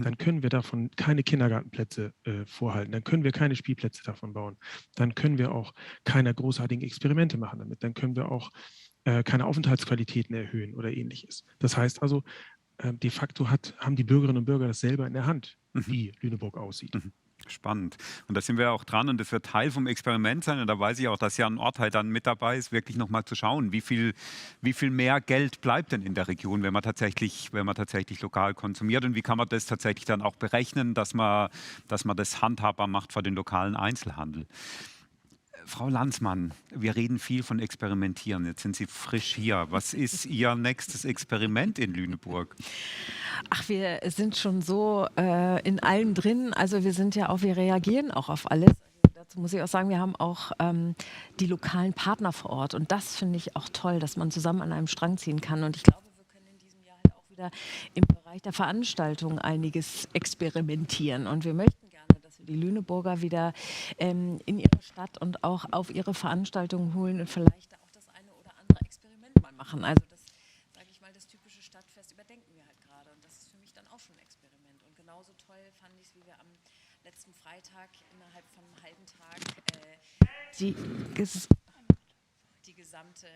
Dann können wir davon keine Kindergartenplätze vorhalten, dann können wir keine Spielplätze davon bauen, dann können wir auch keine großartigen Experimente machen damit, dann können wir auch keine Aufenthaltsqualitäten erhöhen oder ähnliches. Das heißt also, de facto haben die Bürgerinnen und Bürger das selber in der Hand, wie Lüneburg aussieht. Spannend. Und da sind wir auch dran und das wird Teil vom Experiment sein. Und da weiß ich auch, dass ja ein Ort halt dann mit dabei ist, wirklich nochmal zu schauen, wie viel mehr Geld bleibt denn in der Region, wenn man tatsächlich lokal konsumiert und wie kann man das tatsächlich dann auch berechnen, dass man das handhabbar macht für den lokalen Einzelhandel. Frau Landsmann, wir reden viel von Experimentieren. Jetzt sind Sie frisch hier. Was ist Ihr nächstes Experiment in Lüneburg? Ach, wir sind schon so in allem drin. Also wir reagieren auch auf alles. Dazu muss ich auch sagen, wir haben auch die lokalen Partner vor Ort. Und das finde ich auch toll, dass man zusammen an einem Strang ziehen kann. Und ich glaube, wir können in diesem Jahr halt auch wieder im Bereich der Veranstaltung einiges experimentieren. Und wir möchten gerne, dass wir die Lüneburger wieder in ihre Stadt und auch auf ihre Veranstaltungen holen und vielleicht auch das eine oder andere Experiment mal machen. Also das, sage ich mal, das typische Stadtfest überdenken wir halt gerade. Und das ist für mich dann auch schon ein Experiment. Und genauso toll fand ich es, wie wir am letzten Freitag innerhalb von einem halben Tag die gesamte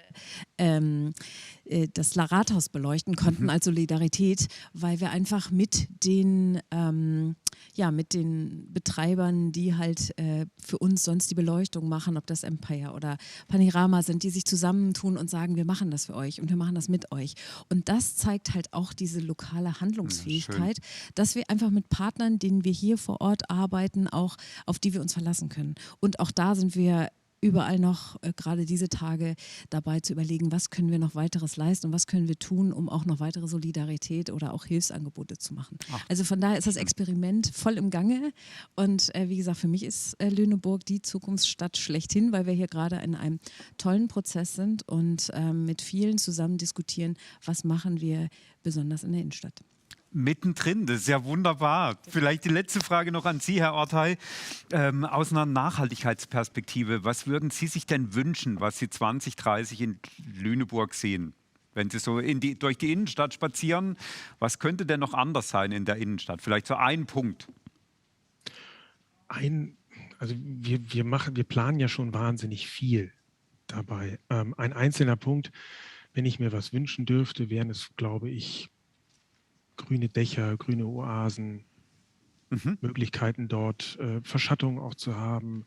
das Rathaus beleuchten konnten als Solidarität, weil wir einfach mit den Betreibern, die halt für uns sonst die Beleuchtung machen, ob das Empire oder Panorama sind, die sich zusammentun und sagen, wir machen das für euch und wir machen das mit euch. Und das zeigt halt auch diese lokale Handlungsfähigkeit, dass wir einfach mit Partnern, denen wir hier vor Ort arbeiten, auch auf die wir uns verlassen können. Und auch da sind wir überall noch gerade diese Tage dabei zu überlegen, was können wir noch weiteres leisten und was können wir tun, um auch noch weitere Solidarität oder auch Hilfsangebote zu machen. Also von daher ist das Experiment voll im Gange und wie gesagt, für mich ist Lüneburg die Zukunftsstadt schlechthin, weil wir hier gerade in einem tollen Prozess sind und mit vielen zusammen diskutieren, was machen wir besonders in der Innenstadt. Mittendrin, das ist ja wunderbar. Vielleicht die letzte Frage noch an Sie, Herr Ortey. Aus einer Nachhaltigkeitsperspektive, was würden Sie sich denn wünschen, was Sie 2030 in Lüneburg sehen? Wenn Sie so durch die Innenstadt spazieren, was könnte denn noch anders sein in der Innenstadt? Vielleicht so ein Punkt. Wir planen ja schon wahnsinnig viel dabei. Ein einzelner Punkt, wenn ich mir was wünschen dürfte, wären es, glaube ich, grüne Dächer, grüne Oasen, Möglichkeiten dort, Verschattung auch zu haben,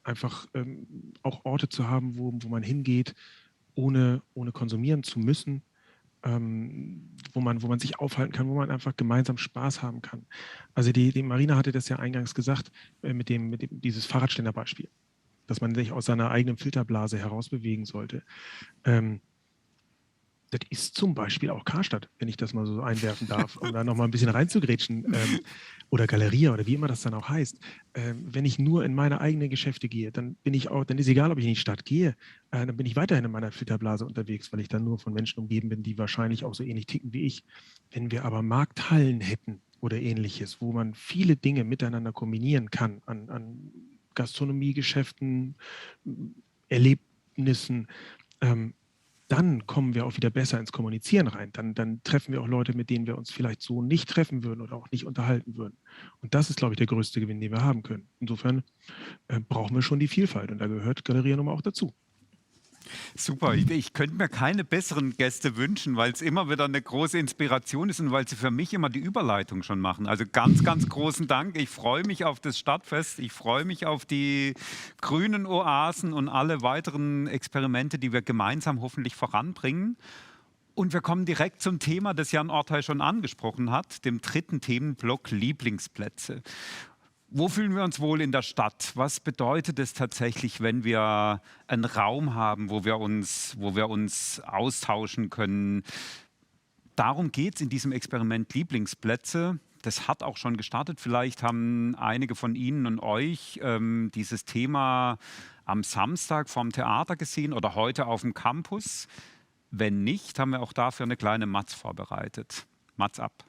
einfach auch Orte zu haben, wo man hingeht, ohne konsumieren zu müssen, wo man sich aufhalten kann, wo man einfach gemeinsam Spaß haben kann. Also die Marina hatte das ja eingangs gesagt, mit dieses Fahrradständerbeispiel, dass man sich aus seiner eigenen Filterblase herausbewegen sollte. Das ist zum Beispiel auch Karstadt, wenn ich das mal so einwerfen darf, um da nochmal ein bisschen reinzugrätschen. Oder Galeria oder wie immer das dann auch heißt. Wenn ich nur in meine eigenen Geschäfte gehe, dann ist egal, ob ich in die Stadt gehe, dann bin ich weiterhin in meiner Filterblase unterwegs, weil ich dann nur von Menschen umgeben bin, die wahrscheinlich auch so ähnlich ticken wie ich. Wenn wir aber Markthallen hätten oder ähnliches, wo man viele Dinge miteinander kombinieren kann, an Gastronomiegeschäften, Erlebnissen, dann kommen wir auch wieder besser ins Kommunizieren rein. Dann treffen wir auch Leute, mit denen wir uns vielleicht so nicht treffen würden oder auch nicht unterhalten würden. Und das ist, glaube ich, der größte Gewinn, den wir haben können. Insofern brauchen wir schon die Vielfalt und da gehört Galeria Nummer auch dazu. Super, ich könnte mir keine besseren Gäste wünschen, weil es immer wieder eine große Inspiration ist und weil sie für mich immer die Überleitung schon machen. Also ganz, ganz großen Dank. Ich freue mich auf das Stadtfest, ich freue mich auf die grünen Oasen und alle weiteren Experimente, die wir gemeinsam hoffentlich voranbringen. Und wir kommen direkt zum Thema, das Jan Ortey schon angesprochen hat, dem dritten Themenblock Lieblingsplätze. Wo fühlen wir uns wohl in der Stadt? Was bedeutet es tatsächlich, wenn wir einen Raum haben, wo wir uns austauschen können? Darum geht es in diesem Experiment Lieblingsplätze. Das hat auch schon gestartet. Vielleicht haben einige von Ihnen und euch dieses Thema am Samstag vom Theater gesehen oder heute auf dem Campus. Wenn nicht, haben wir auch dafür eine kleine Matz vorbereitet. Matz ab.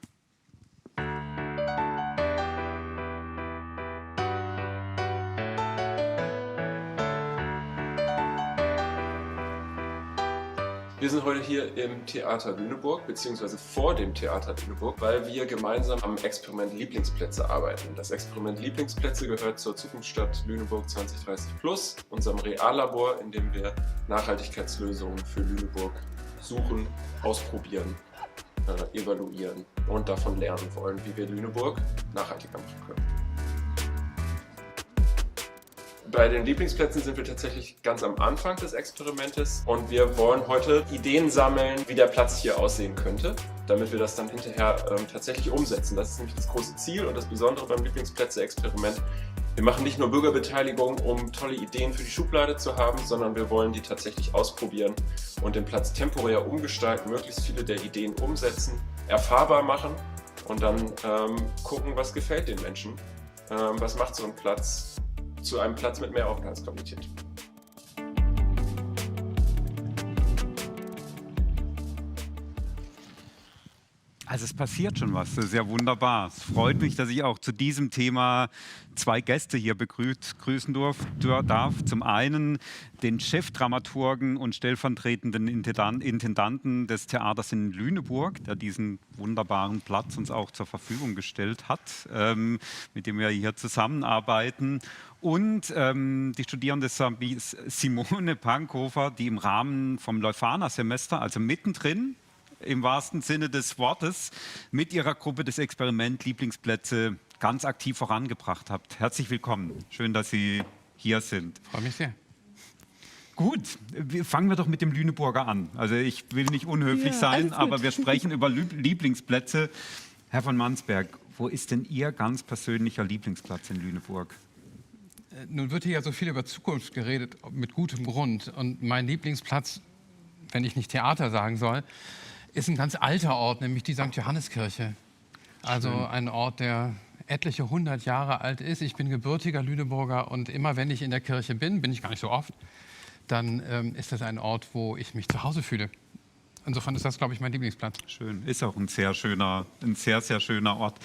Wir sind heute hier im Theater Lüneburg, beziehungsweise vor dem Theater Lüneburg, weil wir gemeinsam am Experiment Lieblingsplätze arbeiten. Das Experiment Lieblingsplätze gehört zur Zukunftsstadt Lüneburg 2030+, unserem Reallabor, in dem wir Nachhaltigkeitslösungen für Lüneburg suchen, ausprobieren, evaluieren und davon lernen wollen, wie wir Lüneburg nachhaltiger machen können. Bei den Lieblingsplätzen sind wir tatsächlich ganz am Anfang des Experimentes und wir wollen heute Ideen sammeln, wie der Platz hier aussehen könnte, damit wir das dann hinterher tatsächlich umsetzen. Das ist nämlich das große Ziel und das Besondere beim Lieblingsplätze-Experiment. Wir machen nicht nur Bürgerbeteiligung, um tolle Ideen für die Schublade zu haben, sondern wir wollen die tatsächlich ausprobieren und den Platz temporär umgestalten, möglichst viele der Ideen umsetzen, erfahrbar machen und dann gucken, was gefällt den Menschen, was macht so ein Platz zu einem Platz mit mehr Aufenthaltsqualität. Also es passiert schon was, das ist ja wunderbar. Es freut mich, dass ich auch zu diesem Thema zwei Gäste hier begrüßen darf. Zum einen den Chefdramaturgen und stellvertretenden Intendanten des Theaters in Lüneburg, der diesen wunderbaren Platz uns auch zur Verfügung gestellt hat, mit dem wir hier zusammenarbeiten. Und die Studierende Simone Pankhofer, die im Rahmen vom Leuphana-Semester, also mittendrin, im wahrsten Sinne des Wortes, mit ihrer Gruppe des Experiment Lieblingsplätze ganz aktiv vorangebracht habt. Herzlich willkommen. Schön, dass Sie hier sind. Freue mich sehr. Gut, fangen wir doch mit dem Lüneburger an. Also ich will nicht unhöflich sein, aber wir sprechen über Lieblingsplätze. Herr von Mansberg, wo ist denn Ihr ganz persönlicher Lieblingsplatz in Lüneburg? Nun wird hier ja so viel über Zukunft geredet, mit gutem Grund. Und mein Lieblingsplatz, wenn ich nicht Theater sagen soll, ist ein ganz alter Ort, nämlich die St. Johanneskirche. Also ein Ort, der etliche 100 Jahre alt ist. Ich bin gebürtiger Lüneburger und immer wenn ich in der Kirche bin ich gar nicht so oft, dann ist das ein Ort, wo ich mich zu Hause fühle. Insofern ist das, glaube ich, mein Lieblingsplatz. Schön, ist auch ein sehr, sehr schöner Ort.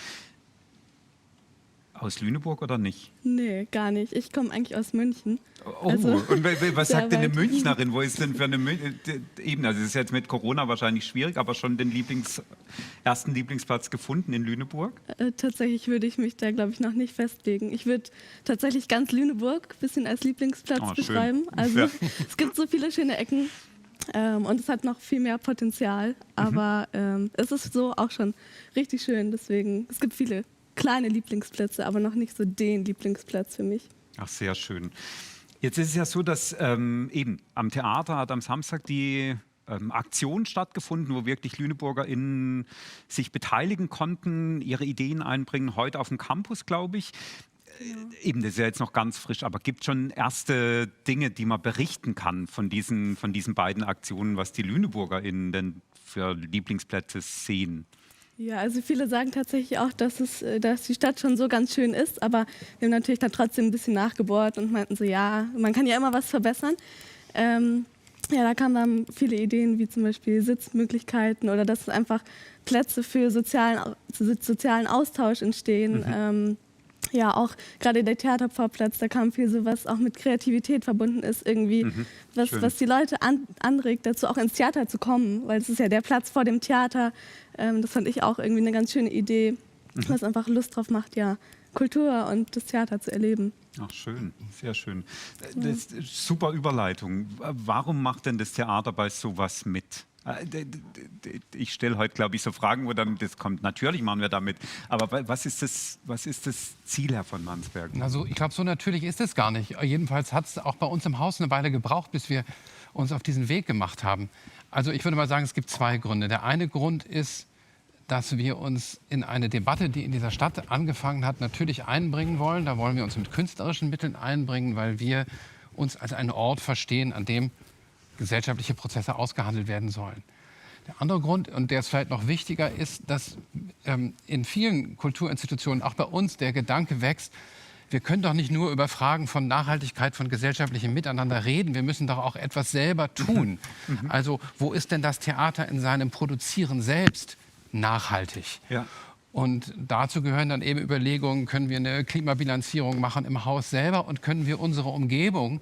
Aus Lüneburg oder nicht? Nee, gar nicht. Ich komme eigentlich aus München. Oh, also, und was sagt denn eine Münchnerin? Wo ist denn für eine Ebene? Also es ist jetzt mit Corona wahrscheinlich schwierig, aber schon den ersten Lieblingsplatz gefunden in Lüneburg? Tatsächlich würde ich mich da, glaube ich, noch nicht festlegen. Ich würde tatsächlich ganz Lüneburg ein bisschen als Lieblingsplatz beschreiben. Also ja. Es gibt so viele schöne Ecken und es hat noch viel mehr Potenzial. Aber es ist so auch schon richtig schön. Deswegen, es gibt viele kleine Lieblingsplätze, aber noch nicht so den Lieblingsplatz für mich. Ach, sehr schön. Jetzt ist es ja so, dass eben am Theater hat am Samstag die Aktion stattgefunden, wo wirklich LüneburgerInnen sich beteiligen konnten, ihre Ideen einbringen, heute auf dem Campus, glaube ich. Eben, das ist ja jetzt noch ganz frisch, aber gibt es schon erste Dinge, die man berichten kann von diesen beiden Aktionen, was die LüneburgerInnen denn für Lieblingsplätze sehen? Ja, also viele sagen tatsächlich auch, dass die Stadt schon so ganz schön ist, aber wir haben natürlich dann trotzdem ein bisschen nachgebohrt und meinten so, ja, man kann ja immer was verbessern. Ja, da kamen dann viele Ideen, wie zum Beispiel Sitzmöglichkeiten oder dass einfach Plätze für sozialen Austausch entstehen. Ja, auch gerade der Theatervorplatz, da kam viel so, was auch mit Kreativität verbunden ist, irgendwie, was die Leute anregt, dazu auch ins Theater zu kommen, weil es ist ja der Platz vor dem Theater. Das fand ich auch irgendwie eine ganz schöne Idee, was einfach Lust drauf macht, ja, Kultur und das Theater zu erleben. Ach, schön, sehr schön. Das ist super Überleitung. Warum macht denn das Theater bei sowas mit? Ich stelle heute, glaube ich, so Fragen, wo dann das kommt. Natürlich machen wir damit. Aber was ist das Ziel, Herr von Mansberg? Also ich glaube, so natürlich ist es gar nicht. Jedenfalls hat es auch bei uns im Haus eine Weile gebraucht, bis wir uns auf diesen Weg gemacht haben. Also ich würde mal sagen, es gibt zwei Gründe. Der eine Grund ist, dass wir uns in eine Debatte, die in dieser Stadt angefangen hat, natürlich einbringen wollen. Da wollen wir uns mit künstlerischen Mitteln einbringen, weil wir uns als einen Ort verstehen, an dem gesellschaftliche Prozesse ausgehandelt werden sollen. Der andere Grund, und der ist vielleicht noch wichtiger, ist, dass in vielen Kulturinstitutionen, auch bei uns, der Gedanke wächst, wir können doch nicht nur über Fragen von Nachhaltigkeit, von gesellschaftlichem Miteinander reden, wir müssen doch auch etwas selber tun. Also wo ist denn das Theater in seinem Produzieren selbst nachhaltig? Ja. Und dazu gehören dann eben Überlegungen, können wir eine Klimabilanzierung machen im Haus selber und können wir unsere Umgebung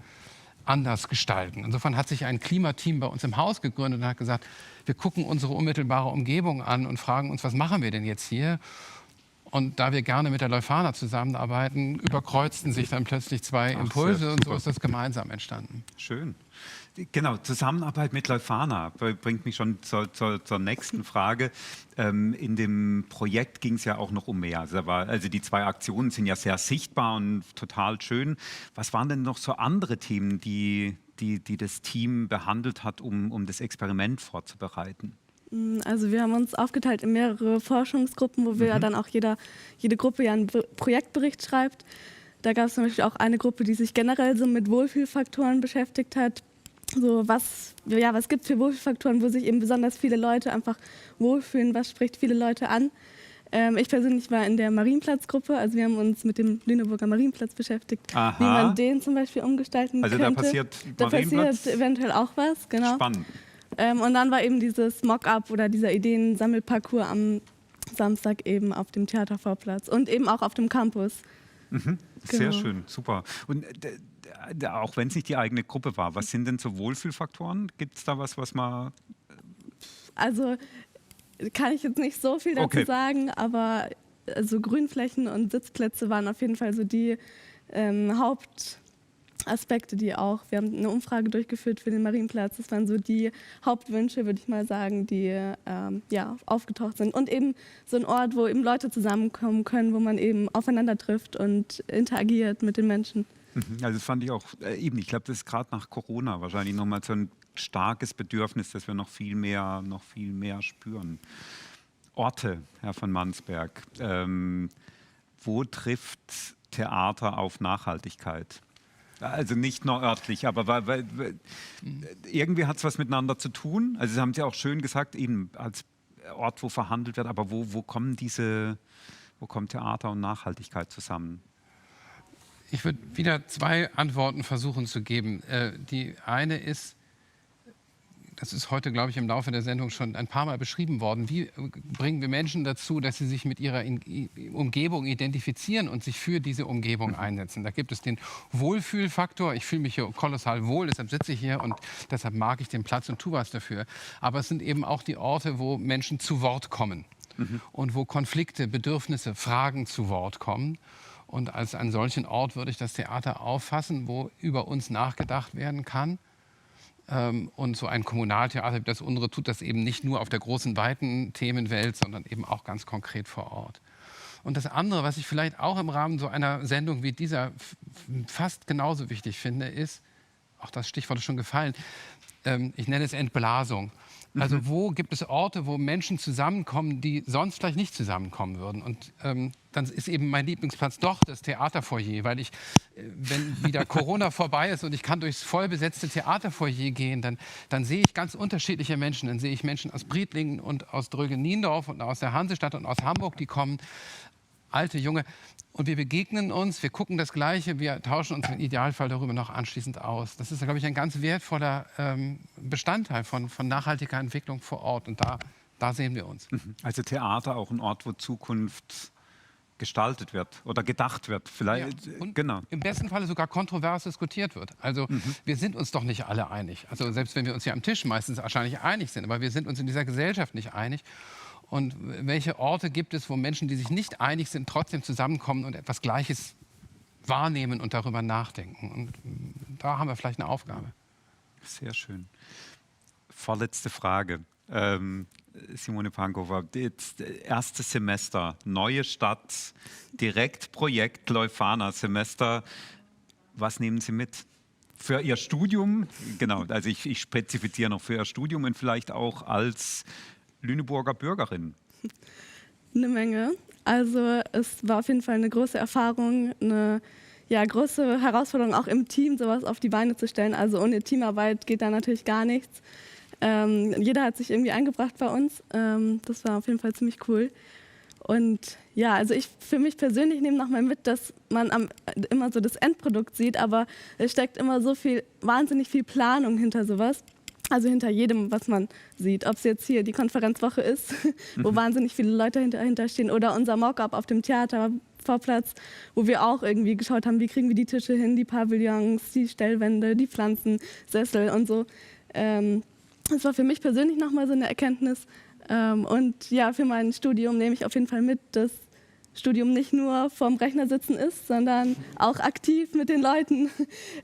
anders gestalten. Insofern hat sich ein Klimateam bei uns im Haus gegründet und hat gesagt, wir gucken unsere unmittelbare Umgebung an und fragen uns, was machen wir denn jetzt hier? Und da wir gerne mit der Leuphana zusammenarbeiten, überkreuzten sich dann plötzlich zwei Impulse und so ist das gemeinsam entstanden. Schön. Genau, Zusammenarbeit mit Leuphana bringt mich schon zur nächsten Frage. In dem Projekt ging es ja auch noch um mehr. Also die zwei Aktionen sind ja sehr sichtbar und total schön. Was waren denn noch so andere Themen, die das Team behandelt hat, um das Experiment vorzubereiten? Also wir haben uns aufgeteilt in mehrere Forschungsgruppen, wo wir ja dann auch jede Gruppe ja einen Projektbericht schreibt. Da gab es zum Beispiel auch eine Gruppe, die sich generell so mit Wohlfühlfaktoren beschäftigt hat. So was gibt es für Wohlfühlfaktoren, wo sich eben besonders viele Leute einfach wohlfühlen, was spricht viele Leute an. Ich persönlich war in der Marienplatzgruppe, also wir haben uns mit dem Lüneburger Marienplatz beschäftigt, wie man den zum Beispiel umgestalten könnte. Also da passiert eventuell auch was, genau. Spannend. Und dann war eben dieses Mock-up oder dieser Ideensammelparcours am Samstag eben auf dem Theatervorplatz und eben auch auf dem Campus. Sehr schön, super. Und auch wenn es nicht die eigene Gruppe war, was sind denn so Wohlfühlfaktoren? Gibt es da was man... Also kann ich jetzt nicht so viel dazu sagen, aber also Grünflächen und Sitzplätze waren auf jeden Fall so die Hauptaspekte, die auch, wir haben eine Umfrage durchgeführt für den Marienplatz, das waren so die Hauptwünsche, würde ich mal sagen, die aufgetaucht sind. Und eben so ein Ort, wo eben Leute zusammenkommen können, wo man eben aufeinander trifft und interagiert mit den Menschen. Also das fand ich auch eben, ich glaube, das ist gerade nach Corona wahrscheinlich nochmal so ein starkes Bedürfnis, dass wir noch viel mehr spüren. Orte, Herr von Mansberg, wo trifft Theater auf Nachhaltigkeit? Also nicht nur örtlich, aber weil irgendwie hat es was miteinander zu tun. Also Sie haben es ja auch schön gesagt, eben als Ort, wo verhandelt wird, aber wo kommt Theater und Nachhaltigkeit zusammen? Ich würde wieder zwei Antworten versuchen zu geben. Die eine ist, das ist heute, glaube ich, im Laufe der Sendung schon ein paar Mal beschrieben worden. Wie bringen wir Menschen dazu, dass sie sich mit ihrer Umgebung identifizieren und sich für diese Umgebung einsetzen? Da gibt es den Wohlfühlfaktor. Ich fühle mich hier kolossal wohl, deshalb sitze ich hier und deshalb mag ich den Platz und tue was dafür. Aber es sind eben auch die Orte, wo Menschen zu Wort kommen und wo Konflikte, Bedürfnisse, Fragen zu Wort kommen. Und als einen solchen Ort würde ich das Theater auffassen, wo über uns nachgedacht werden kann. Und so ein Kommunaltheater wie das unsere tut das eben nicht nur auf der großen, weiten Themenwelt, sondern eben auch ganz konkret vor Ort. Und das andere, was ich vielleicht auch im Rahmen so einer Sendung wie dieser fast genauso wichtig finde, ist, auch das Stichwort ist schon gefallen, ich nenne es Entblasung. Also wo gibt es Orte, wo Menschen zusammenkommen, die sonst vielleicht nicht zusammenkommen würden? Und dann ist eben mein Lieblingsplatz doch das Theaterfoyer, weil ich, wenn wieder Corona vorbei ist und ich kann durchs vollbesetzte Theaterfoyer gehen, dann sehe ich ganz unterschiedliche Menschen. Dann sehe ich Menschen aus Briedlingen und aus Dröge-Niendorf und aus der Hansestadt und aus Hamburg, die kommen, alte, junge. Und wir begegnen uns, wir gucken das Gleiche, wir tauschen uns im Idealfall darüber noch anschließend aus. Das ist, glaube ich, ein ganz wertvoller Bestandteil von nachhaltiger Entwicklung vor Ort. Und da sehen wir uns. Also Theater auch ein Ort, wo Zukunft gestaltet wird oder gedacht wird. Vielleicht, ja, und genau. Im besten Falle sogar kontrovers diskutiert wird. Also wir sind uns doch nicht alle einig. Also selbst wenn wir uns hier am Tisch meistens wahrscheinlich einig sind, aber wir sind uns in dieser Gesellschaft nicht einig. Und welche Orte gibt es, wo Menschen, die sich nicht einig sind, trotzdem zusammenkommen und etwas Gleiches wahrnehmen und darüber nachdenken? Und da haben wir vielleicht eine Aufgabe. Sehr schön. Vorletzte Frage. Simone Pankower, das erste Semester, neue Stadt, direkt Projekt Leuphana-Semester. Was nehmen Sie mit? Für Ihr Studium, genau, also ich spezifiziere noch für Ihr Studium und vielleicht auch als Lüneburger Bürgerin? Eine Menge. Also es war auf jeden Fall eine große Erfahrung, eine große Herausforderung auch im Team, sowas auf die Beine zu stellen. Also ohne Teamarbeit geht da natürlich gar nichts. Jeder hat sich irgendwie eingebracht bei uns. Das war auf jeden Fall ziemlich cool. Und ja, also ich für mich persönlich nehme nochmal mit, dass man immer so das Endprodukt sieht, aber es steckt immer wahnsinnig viel Planung hinter sowas. Also hinter jedem, was man sieht. Ob es jetzt hier die Konferenzwoche ist, wo wahnsinnig viele Leute hinterher stehen, oder unser Mock-up auf dem Theatervorplatz, wo wir auch irgendwie geschaut haben, wie kriegen wir die Tische hin, die Pavillons, die Stellwände, die Pflanzen, Sessel und so. Das war für mich persönlich nochmal so eine Erkenntnis. Und ja, für mein Studium nehme ich auf jeden Fall mit, dass Studium nicht nur vorm Rechner sitzen ist, sondern auch aktiv mit den Leuten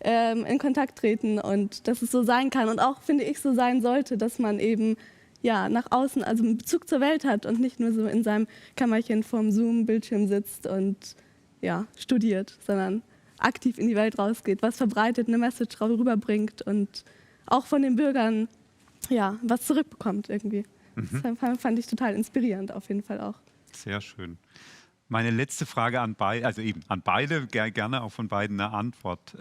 in Kontakt treten und dass es so sein kann und auch, finde ich, so sein sollte, dass man eben nach außen, also einen Bezug zur Welt hat und nicht nur so in seinem Kämmerchen vorm Zoom-Bildschirm sitzt und studiert, sondern aktiv in die Welt rausgeht, was verbreitet, eine Message rüberbringt und auch von den Bürgern was zurückbekommt irgendwie. Das fand ich total inspirierend auf jeden Fall auch. Sehr schön. Meine letzte Frage an beide, also eben an beide, gerne auch von beiden eine Antwort.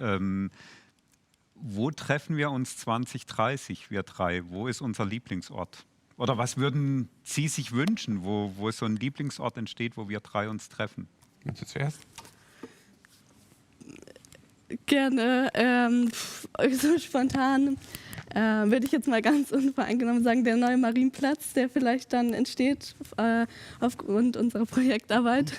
Wo treffen wir uns 2030, wir drei? Wo ist unser Lieblingsort? Oder was würden Sie sich wünschen, wo so ein Lieblingsort entsteht, wo wir drei uns treffen? Willst du zuerst? Gerne, so spontan würde ich jetzt mal ganz unvoreingenommen sagen, der neue Marienplatz, der vielleicht dann entsteht aufgrund unserer Projektarbeit.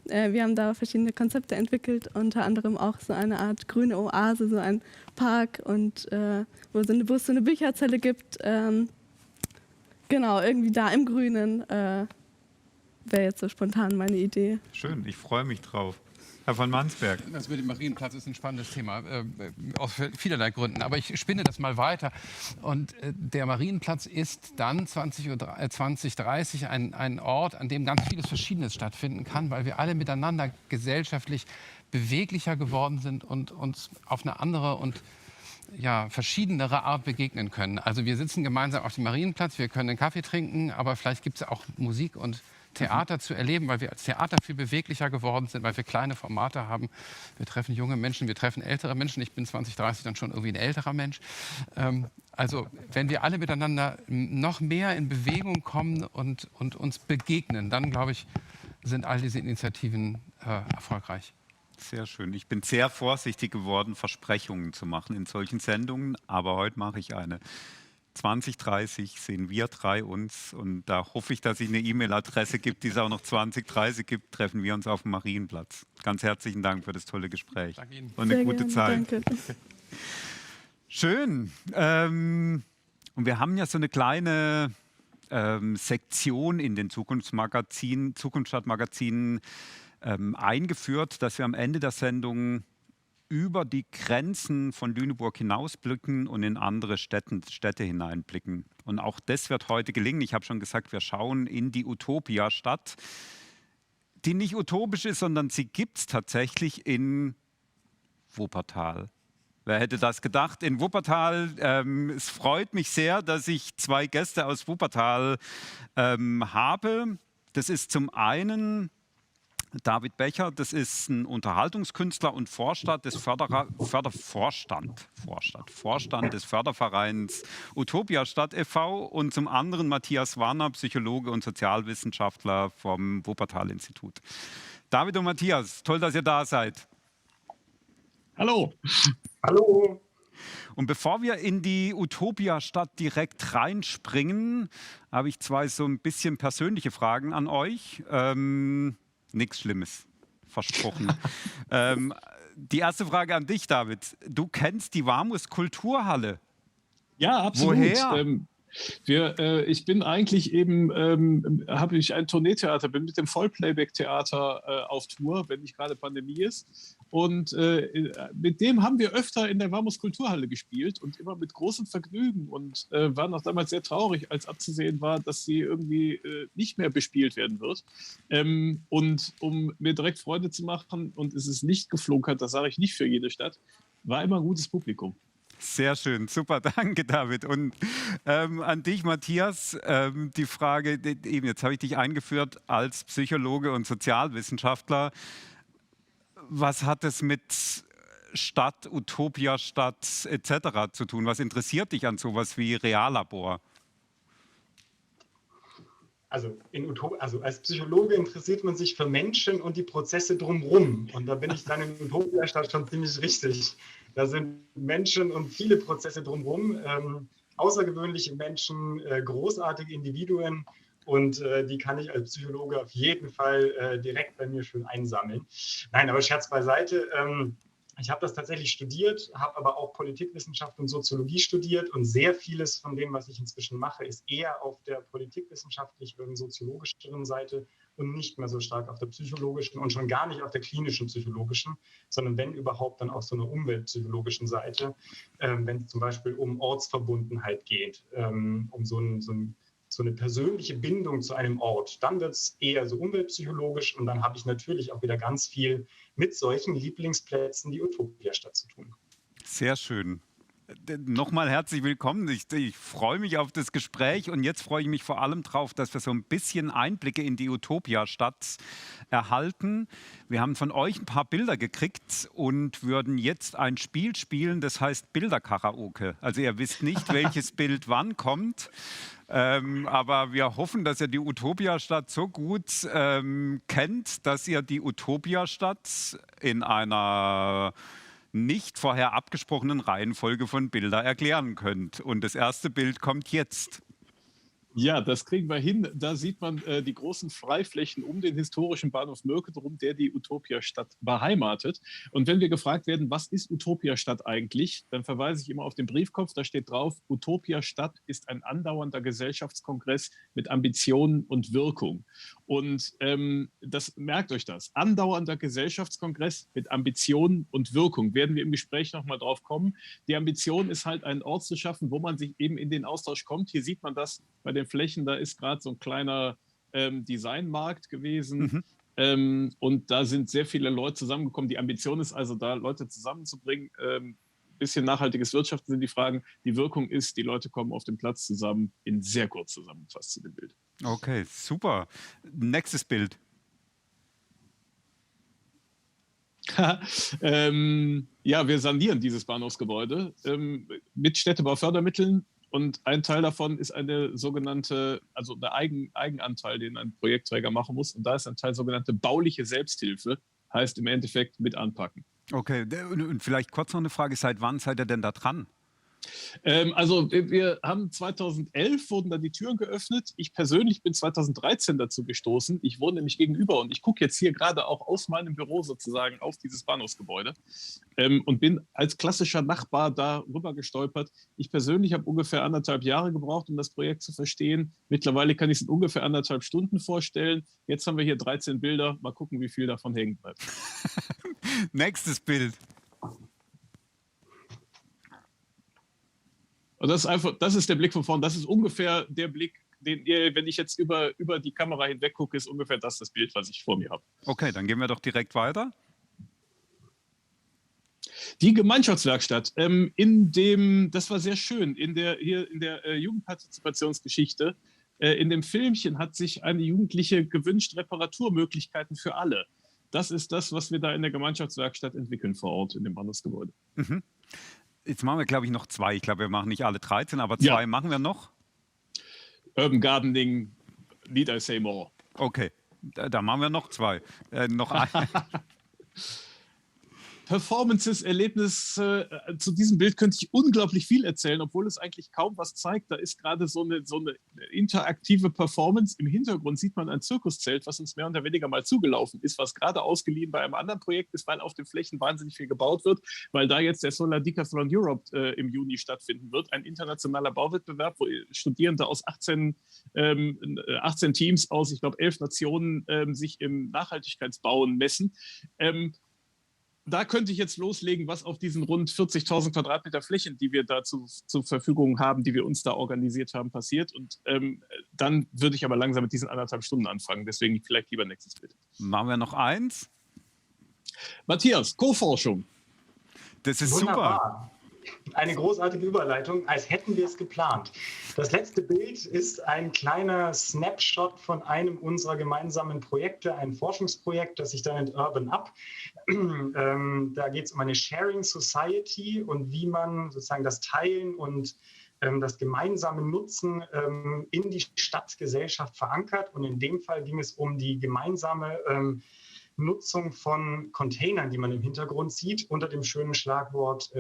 Wir haben da verschiedene Konzepte entwickelt, unter anderem auch so eine Art grüne Oase, so ein Park und wo es so eine Bücherzelle gibt. Genau, irgendwie da im Grünen wäre jetzt so spontan meine Idee. Schön, ich freue mich drauf. Herr von Mansberg. Das mit dem Marienplatz ist ein spannendes Thema, aus vielerlei Gründen. Aber ich spinne das mal weiter. Und der Marienplatz ist dann 2030 ein Ort, an dem ganz vieles Verschiedenes stattfinden kann, weil wir alle miteinander gesellschaftlich beweglicher geworden sind und uns auf eine andere und verschiedenere Art begegnen können. Also wir sitzen gemeinsam auf dem Marienplatz, wir können einen Kaffee trinken, aber vielleicht gibt es auch Musik und Theater zu erleben, weil wir als Theater viel beweglicher geworden sind, weil wir kleine Formate haben. Wir treffen junge Menschen, wir treffen ältere Menschen. Ich bin 2030 dann schon irgendwie ein älterer Mensch. Also wenn wir alle miteinander noch mehr in Bewegung kommen und uns begegnen, dann, glaube ich, sind all diese Initiativen erfolgreich. Sehr schön. Ich bin sehr vorsichtig geworden, Versprechungen zu machen in solchen Sendungen, aber heute mache ich eine. 2030 sehen wir drei uns und da hoffe ich, dass es eine E-Mail-Adresse gibt, die es auch noch 2030 gibt, treffen wir uns auf dem Marienplatz. Ganz herzlichen Dank für das tolle Gespräch. Danke Ihnen. Und eine gute Zeit. Danke. Schön. Und wir haben ja so eine kleine Sektion in den Zukunftsstadtmagazinen eingeführt, dass wir am Ende der Sendung über die Grenzen von Lüneburg hinausblicken und in andere Städte hineinblicken. Und auch das wird heute gelingen. Ich habe schon gesagt, wir schauen in die Utopia-Stadt, die nicht utopisch ist, sondern sie gibt es tatsächlich in Wuppertal, Wer hätte das gedacht? In Wuppertal. Es freut mich sehr, dass ich 2 Gäste aus Wuppertal habe. Das ist zum einen David Becher, das ist ein Unterhaltungskünstler und Vorstand des Fördervereins Utopia Stadt e.V. und zum anderen Matthias Warner, Psychologe und Sozialwissenschaftler vom Wuppertal-Institut. David und Matthias, toll, dass ihr da seid. Hallo. Hallo. Und bevor wir in die Utopia-Stadt direkt reinspringen, habe ich 2 so ein bisschen persönliche Fragen an euch. Nichts Schlimmes, versprochen. Die erste Frage an dich, David. Du kennst die Warmus Kulturhalle. Ja, absolut. Woher? Ich bin eigentlich eben, habe ich ein Tourneetheater, bin mit dem Vollplayback-Theater auf Tour, wenn nicht gerade Pandemie ist. Und mit dem haben wir öfter in der Warmus Kulturhalle gespielt und immer mit großem Vergnügen und waren auch damals sehr traurig, als abzusehen war, dass sie irgendwie nicht mehr bespielt werden wird. Und um mir direkt Freude zu machen, und es ist nicht geflunkert, das sage ich nicht für jede Stadt, war immer ein gutes Publikum. Sehr schön, super, danke David. Und an dich, Matthias, die Frage, eben jetzt habe ich dich eingeführt als Psychologe und Sozialwissenschaftler. Was hat es mit Stadt, Utopia-Stadt etc. zu tun? Was interessiert dich an sowas wie Reallabor? Also als Psychologe interessiert man sich für Menschen und die Prozesse drumherum. Und da bin ich dann in Utopia-Stadt schon ziemlich richtig. Da sind Menschen und viele Prozesse drumherum, außergewöhnliche Menschen, großartige Individuen. Und die kann ich als Psychologe auf jeden Fall direkt bei mir schön einsammeln. Nein, aber Scherz beiseite. Ich habe das tatsächlich studiert, habe aber auch Politikwissenschaft und Soziologie studiert. Und sehr vieles von dem, was ich inzwischen mache, ist eher auf der politikwissenschaftlichen, soziologischeren Seite und nicht mehr so stark auf der psychologischen und schon gar nicht auf der klinischen psychologischen, sondern wenn überhaupt dann auf so einer umweltpsychologischen Seite, wenn es zum Beispiel um Ortsverbundenheit geht, um so eine persönliche Bindung zu einem Ort, dann wird es eher so umweltpsychologisch und dann habe ich natürlich auch wieder ganz viel mit solchen Lieblingsplätzen die Utopia-Stadt zu tun. Sehr schön. Nochmal herzlich willkommen. Ich freue mich auf das Gespräch und jetzt freue ich mich vor allem darauf, dass wir so ein bisschen Einblicke in die Utopia-Stadt erhalten. Wir haben von euch ein paar Bilder gekriegt und würden jetzt ein Spiel spielen, das heißt Bilderkaraoke. Also ihr wisst nicht, welches Bild wann kommt, aber wir hoffen, dass ihr die Utopia-Stadt so gut kennt, dass ihr die Utopia-Stadt in einer nicht vorher abgesprochenen Reihenfolge von Bildern erklären könnt. Und das erste Bild kommt jetzt. Ja, das kriegen wir hin. Da sieht man die großen Freiflächen um den historischen Bahnhof Mörke drum, der die Utopia-Stadt beheimatet. Und wenn wir gefragt werden, was ist Utopia-Stadt eigentlich, dann verweise ich immer auf den Briefkopf. Da steht drauf, Utopia-Stadt ist ein andauernder Gesellschaftskongress mit Ambitionen und Wirkung. Und merkt euch das. Andauernder Gesellschaftskongress mit Ambitionen und Wirkung. Werden wir im Gespräch nochmal drauf kommen. Die Ambition ist halt, einen Ort zu schaffen, wo man sich eben in den Austausch kommt. Hier sieht man das bei den Flächen. Da ist gerade so ein kleiner Designmarkt gewesen. Und da sind sehr viele Leute zusammengekommen. Die Ambition ist also da, Leute zusammenzubringen. Bisschen nachhaltiges Wirtschaften sind die Fragen. Die Wirkung ist, die Leute kommen auf den Platz zusammen, in sehr kurz zusammengefasst zu dem Bild. Okay, super. Nächstes Bild. Ja, wir sanieren dieses Bahnhofsgebäude mit Städtebaufördermitteln und ein Teil davon ist eine sogenannte, also der Eigenanteil, den ein Projektträger machen muss. Und da ist ein Teil sogenannte bauliche Selbsthilfe, heißt im Endeffekt mit anpacken. Okay, und vielleicht kurz noch eine Frage, seit wann seid ihr denn da dran? Also wir haben 2011 wurden da die Türen geöffnet. Ich persönlich bin 2013 dazu gestoßen. Ich wohne nämlich gegenüber und ich gucke jetzt hier gerade auch aus meinem Büro sozusagen auf dieses Bahnhofsgebäude und bin als klassischer Nachbar da rüber gestolpert. Ich persönlich habe ungefähr 1,5 Jahre gebraucht, um das Projekt zu verstehen. Mittlerweile kann ich es in ungefähr 1,5 Stunden vorstellen. Jetzt haben wir hier 13 Bilder. Mal gucken, wie viel davon hängen bleibt. Nächstes Bild. Und das ist der Blick von vorne. Das ist ungefähr der Blick, den ihr, wenn ich jetzt über die Kamera hinweg gucke, ist ungefähr das Bild, was ich vor mir habe. Okay, dann gehen wir doch direkt weiter. Die Gemeinschaftswerkstatt, das war sehr schön, in der Jugendpartizipationsgeschichte, in dem Filmchen hat sich eine Jugendliche gewünscht, Reparaturmöglichkeiten für alle. Das ist das, was wir da in der Gemeinschaftswerkstatt entwickeln vor Ort in dem Bahnhofsgebäude. Mhm. Jetzt machen wir, glaube ich, noch 2. Ich glaube, wir machen nicht alle 13, aber 2 machen wir noch. Urban Gardening, Need I Say More. Okay, da machen wir noch 2. Noch ein. Performances, Erlebnisse, zu diesem Bild könnte ich unglaublich viel erzählen, obwohl es eigentlich kaum was zeigt. Da ist gerade so eine interaktive Performance. Im Hintergrund sieht man ein Zirkuszelt, was uns mehr oder weniger mal zugelaufen ist, was gerade ausgeliehen bei einem anderen Projekt ist, weil auf den Flächen wahnsinnig viel gebaut wird, weil da jetzt der Solar Decathlon Europe im Juni stattfinden wird. Ein internationaler Bauwettbewerb, wo Studierende aus 18 Teams aus, ich glaube, 11 Nationen sich im Nachhaltigkeitsbauen messen. Da könnte ich jetzt loslegen, was auf diesen rund 40.000 Quadratmeter Flächen, die wir da zur Verfügung haben, die wir uns da organisiert haben, passiert. Und dann würde ich aber langsam mit diesen 1,5 Stunden anfangen. Deswegen vielleicht lieber nächstes Bild. Machen wir noch 1. Matthias, Co-Forschung. Das ist wunderbar. Super. Eine großartige Überleitung, als hätten wir es geplant. Das letzte Bild ist ein kleiner Snapshot von einem unserer gemeinsamen Projekte, ein Forschungsprojekt, das sich da nennt Urban Up. Da geht es um eine Sharing Society und wie man sozusagen das Teilen und das gemeinsame Nutzen in die Stadtgesellschaft verankert. Und in dem Fall ging es um die gemeinsame Nutzung von Containern, die man im Hintergrund sieht, unter dem schönen Schlagwort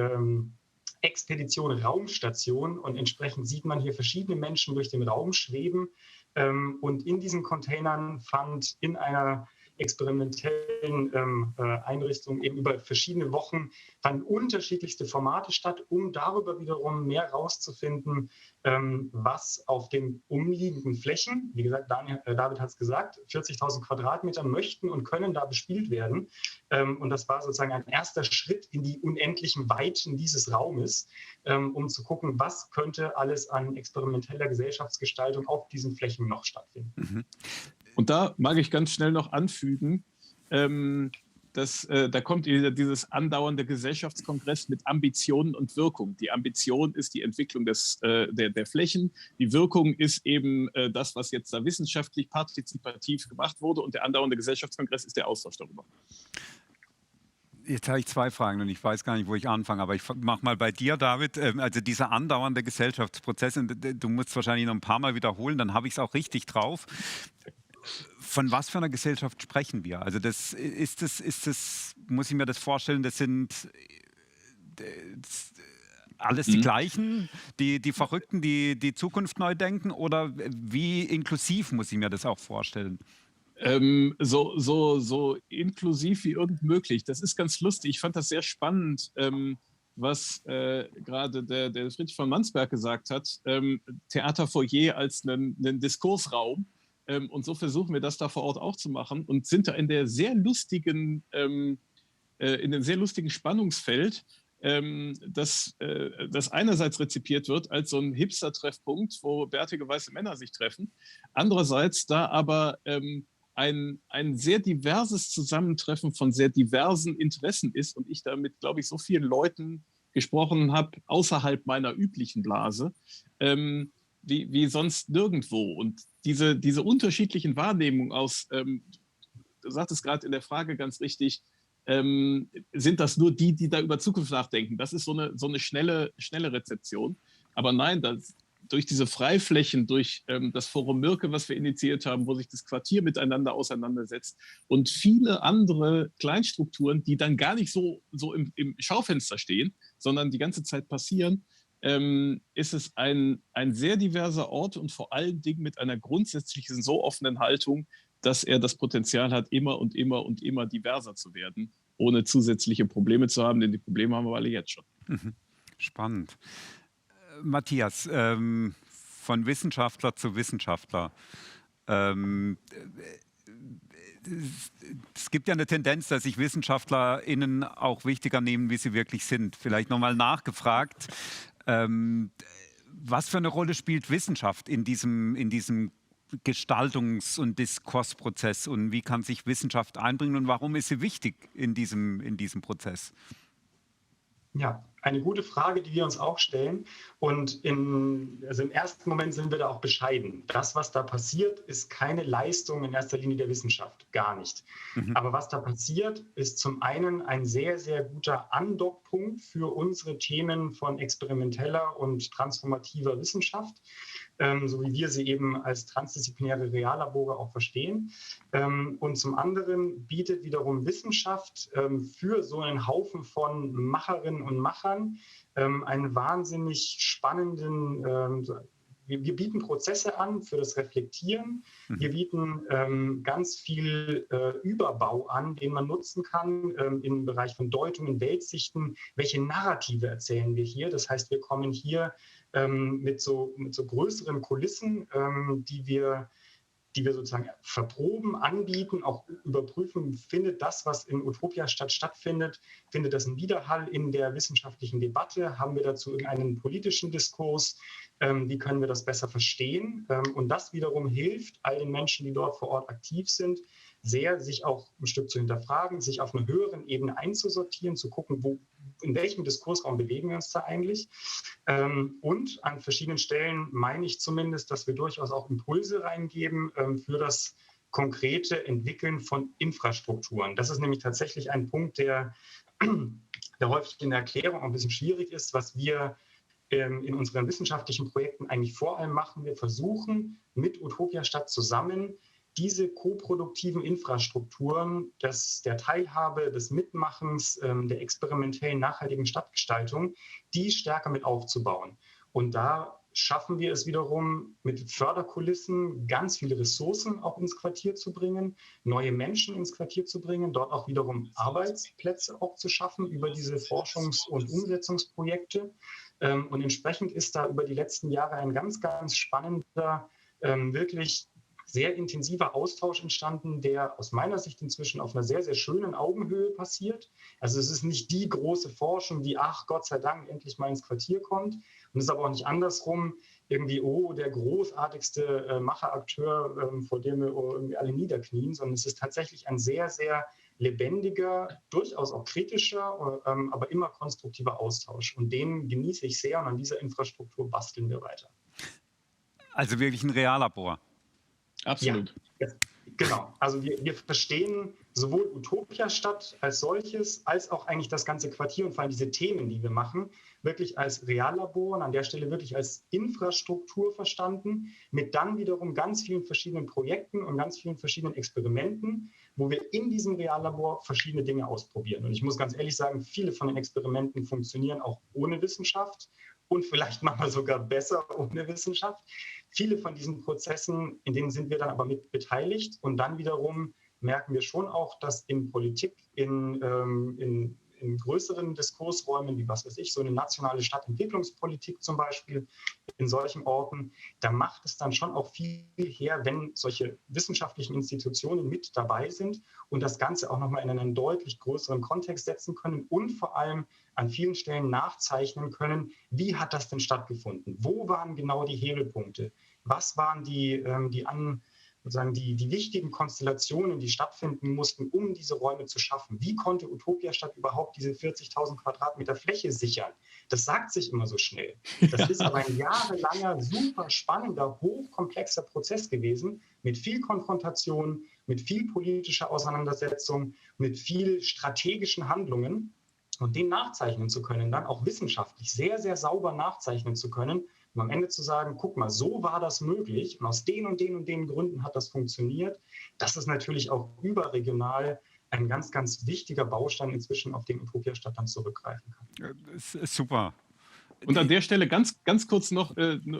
Expedition Raumstation. Und entsprechend sieht man hier verschiedene Menschen durch den Raum schweben. Und in diesen Containern fand in einer experimentellen Einrichtung eben über verschiedene Wochen fanden unterschiedlichste Formate statt, um darüber wiederum mehr rauszufinden, was auf den umliegenden Flächen, wie gesagt, David hat es gesagt, 40.000 Quadratmeter möchten und können da bespielt werden. Und das war sozusagen ein erster Schritt in die unendlichen Weiten dieses Raumes, um zu gucken, was könnte alles an experimenteller Gesellschaftsgestaltung auf diesen Flächen noch stattfinden. Mhm. Und da mag ich ganz schnell noch anfügen, da kommt wieder dieses andauernde Gesellschaftskongress mit Ambitionen und Wirkung. Die Ambition ist die Entwicklung der Flächen. Die Wirkung ist eben das, was jetzt da wissenschaftlich partizipativ gemacht wurde. Und der andauernde Gesellschaftskongress ist der Austausch darüber. Jetzt habe ich 2 Fragen und ich weiß gar nicht, wo ich anfange, aber ich mache mal bei dir, David. Also dieser andauernde Gesellschaftsprozess, und du musst es wahrscheinlich noch ein paar Mal wiederholen, dann habe ich es auch richtig drauf. Von was für einer Gesellschaft sprechen wir? Also muss ich mir das vorstellen, das sind alles die gleichen, die Verrückten, die Zukunft neu denken, oder wie inklusiv muss ich mir das auch vorstellen? So inklusiv wie irgend möglich. Das ist ganz lustig. Ich fand das sehr spannend, was gerade der Friedrich von Mansberg gesagt hat. Theaterfoyer als einen Diskursraum. Und so versuchen wir das da vor Ort auch zu machen und sind da in dem sehr lustigen Spannungsfeld, das einerseits rezipiert wird als so ein Hipster-Treffpunkt, wo bärtige weiße Männer sich treffen, andererseits da aber ein sehr diverses Zusammentreffen von sehr diversen Interessen ist und ich damit, glaube ich, so vielen Leuten gesprochen habe, außerhalb meiner üblichen Blase, wie sonst nirgendwo. Und diese unterschiedlichen Wahrnehmungen aus, du sagtest gerade in der Frage ganz richtig, sind das nur die da über Zukunft nachdenken? Das ist so eine schnelle Rezeption. Aber nein, durch diese Freiflächen, durch das Forum Mürke, was wir initiiert haben, wo sich das Quartier miteinander auseinandersetzt und viele andere Kleinstrukturen, die dann gar nicht so im Schaufenster stehen, sondern die ganze Zeit passieren, ist es ein sehr diverser Ort und vor allen Dingen mit einer grundsätzlichen so offenen Haltung, dass er das Potenzial hat, immer und immer und immer diverser zu werden, ohne zusätzliche Probleme zu haben, denn die Probleme haben wir alle jetzt schon. Spannend. Matthias, von Wissenschaftler zu Wissenschaftler. Es gibt ja eine Tendenz, dass sich WissenschaftlerInnen auch wichtiger nehmen, wie sie wirklich sind. Vielleicht nochmal nachgefragt. Was für eine Rolle spielt Wissenschaft in diesem Gestaltungs- und Diskursprozess und wie kann sich Wissenschaft einbringen und warum ist sie wichtig in diesem Prozess? Ja, eine gute Frage, die wir uns auch stellen. Und im ersten Moment sind wir da auch bescheiden. Das, was da passiert, ist keine Leistung in erster Linie der Wissenschaft, gar nicht. Aber was da passiert, ist zum einen ein sehr, sehr guter Andockpunkt für unsere Themen von experimenteller und transformativer Wissenschaft, so wie wir sie eben als transdisziplinäre Reallabore auch verstehen. Und zum anderen bietet wiederum Wissenschaft für so einen Haufen von Macherinnen und Machern einen wahnsinnig spannenden, wir bieten Prozesse an für das Reflektieren. Wir bieten ganz viel Überbau an, den man nutzen kann im Bereich von Deutungen, Weltsichten. Welche Narrative erzählen wir hier? Das heißt, wir kommen hier mit so größeren Kulissen, die wir sozusagen verproben, anbieten, auch überprüfen, findet das, was in Utopia-Stadt stattfindet, findet das einen Widerhall in der wissenschaftlichen Debatte? Haben wir dazu irgendeinen politischen Diskurs? Wie können wir das besser verstehen? Und das wiederum hilft all den Menschen, die dort vor Ort aktiv sind, sehr, sich auch ein Stück zu hinterfragen, sich auf einer höheren Ebene einzusortieren, zu gucken, in welchem Diskursraum bewegen wir uns da eigentlich. Und an verschiedenen Stellen meine ich zumindest, dass wir durchaus auch Impulse reingeben für das konkrete Entwickeln von Infrastrukturen. Das ist nämlich tatsächlich ein Punkt, der häufig in der Erklärung auch ein bisschen schwierig ist, was wir in unseren wissenschaftlichen Projekten eigentlich vor allem machen. Wir versuchen mit Utopia-Stadt zusammen diese koproduktiven Infrastrukturen der Teilhabe, des Mitmachens, der experimentellen, nachhaltigen Stadtgestaltung, die stärker mit aufzubauen. Und da schaffen wir es wiederum, mit Förderkulissen ganz viele Ressourcen auch ins Quartier zu bringen, neue Menschen ins Quartier zu bringen, dort auch wiederum Arbeitsplätze auch zu schaffen über diese Forschungs- und Umsetzungsprojekte. Und entsprechend ist da über die letzten Jahre ein ganz, ganz spannender, wirklich sehr intensiver Austausch entstanden, der aus meiner Sicht inzwischen auf einer sehr, sehr schönen Augenhöhe passiert. Also es ist nicht die große Forschung, die, ach Gott sei Dank, endlich mal ins Quartier kommt. Und es ist aber auch nicht andersrum, irgendwie, oh, der großartigste Macherakteur, vor dem wir irgendwie alle niederknien, sondern es ist tatsächlich ein sehr, sehr lebendiger, durchaus auch kritischer, aber immer konstruktiver Austausch. Und den genieße ich sehr und an dieser Infrastruktur basteln wir weiter. Also wirklich ein Reallabor. Absolut. Ja, genau. Also wir verstehen sowohl Utopia-Stadt als solches, als auch eigentlich das ganze Quartier und vor allem diese Themen, die wir machen, wirklich als Reallabor und an der Stelle wirklich als Infrastruktur verstanden, mit dann wiederum ganz vielen verschiedenen Projekten und ganz vielen verschiedenen Experimenten, wo wir in diesem Reallabor verschiedene Dinge ausprobieren. Und ich muss ganz ehrlich sagen, viele von den Experimenten funktionieren auch ohne Wissenschaft und vielleicht manchmal sogar besser ohne Wissenschaft. Viele von diesen Prozessen, in denen sind wir dann aber mit beteiligt und dann wiederum merken wir schon auch, dass in Politik, in größeren Diskursräumen, wie was weiß ich, so eine nationale Stadtentwicklungspolitik zum Beispiel, in solchen Orten, da macht es dann schon auch viel her, wenn solche wissenschaftlichen Institutionen mit dabei sind und das Ganze auch nochmal in einen deutlich größeren Kontext setzen können und vor allem an vielen Stellen nachzeichnen können, wie hat das denn stattgefunden? Wo waren genau die Hebelpunkte? Was waren die wichtigen Konstellationen, die stattfinden mussten, um diese Räume zu schaffen? Wie konnte Utopia-Stadt überhaupt diese 40.000 Quadratmeter Fläche sichern? Das sagt sich immer so schnell. Das ist aber ein jahrelanger, super spannender, hochkomplexer Prozess gewesen, mit viel Konfrontation, mit viel politischer Auseinandersetzung, mit viel strategischen Handlungen. Und den nachzeichnen zu können, dann auch wissenschaftlich sehr, sehr sauber nachzeichnen zu können, um am Ende zu sagen, guck mal, so war das möglich und aus den und den und den Gründen hat das funktioniert. Das ist natürlich auch überregional ein ganz, ganz wichtiger Baustein inzwischen, auf den Utopia-Stadt dann zurückgreifen kann. Super. Und an der Stelle ganz kurz noch,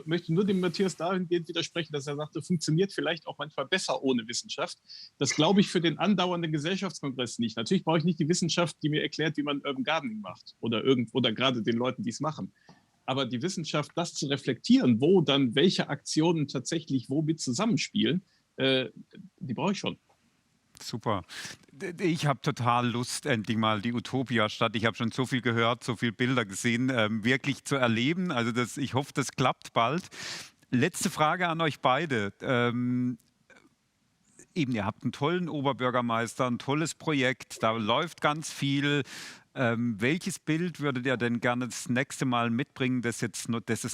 möchte nur dem Matthias dahingehend widersprechen, dass er sagte, funktioniert vielleicht auch manchmal besser ohne Wissenschaft. Das glaube ich für den andauernden Gesellschaftskongress nicht. Natürlich brauche ich nicht die Wissenschaft, die mir erklärt, wie man Urban Gardening macht oder gerade den Leuten, die es machen. Aber die Wissenschaft, das zu reflektieren, wo dann welche Aktionen tatsächlich womit zusammenspielen, die brauche ich schon. Super. Ich habe total Lust, endlich mal die Utopia-Stadt. Ich habe schon so viel gehört, so viele Bilder gesehen, wirklich zu erleben. Also ich hoffe, das klappt bald. Letzte Frage an euch beide. eben, ihr habt einen tollen Oberbürgermeister, ein tolles Projekt, da läuft ganz viel. Welches Bild würdet ihr denn gerne das nächste Mal mitbringen, das es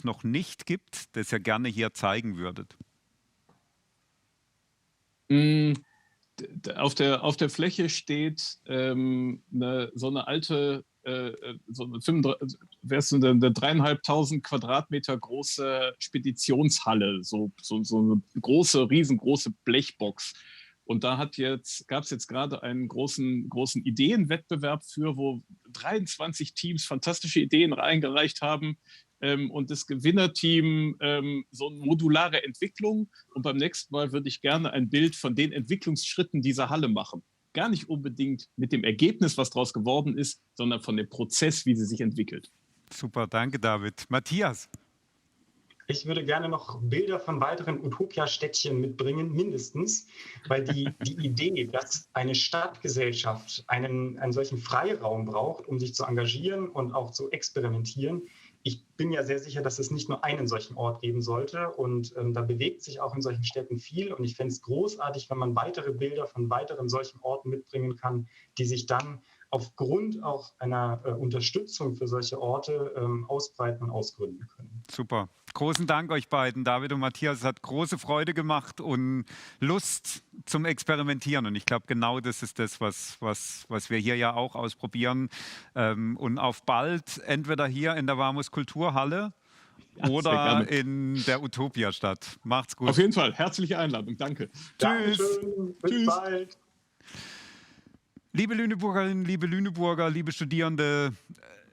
noch nicht gibt, das ihr gerne hier zeigen würdet? Auf der Fläche steht so eine alte, so eine 3.500 Quadratmeter große Speditionshalle, so eine riesengroße Blechbox. Und da gab es jetzt gerade einen großen Ideenwettbewerb für, wo 23 Teams fantastische Ideen reingereicht haben. Und das Gewinnerteam so eine modulare Entwicklung. Und beim nächsten Mal würde ich gerne ein Bild von den Entwicklungsschritten dieser Halle machen. Gar nicht unbedingt mit dem Ergebnis, was daraus geworden ist, sondern von dem Prozess, wie sie sich entwickelt. Super, danke David. Matthias? Ich würde gerne noch Bilder von weiteren Utopia-Städtchen mitbringen, mindestens, weil die Idee, dass eine Stadtgesellschaft einen solchen Freiraum braucht, um sich zu engagieren und auch zu experimentieren. Ich bin ja sehr sicher, dass es nicht nur einen solchen Ort geben sollte und da bewegt sich auch in solchen Städten viel und ich fände es großartig, wenn man weitere Bilder von weiteren solchen Orten mitbringen kann, die sich dann aufgrund auch einer Unterstützung für solche Orte ausbreiten und ausgründen können. Super. Großen Dank euch beiden, David und Matthias. Es hat große Freude gemacht und Lust zum Experimentieren. Und ich glaube, genau das ist das, was wir hier ja auch ausprobieren. Und auf bald, entweder hier in der Warmus Kulturhalle oder in der Utopia-Stadt. Macht's gut. Auf jeden Fall. Herzliche Einladung. Danke. Tschüss. Bis bald. Liebe Lüneburgerinnen, liebe Lüneburger, liebe Studierende,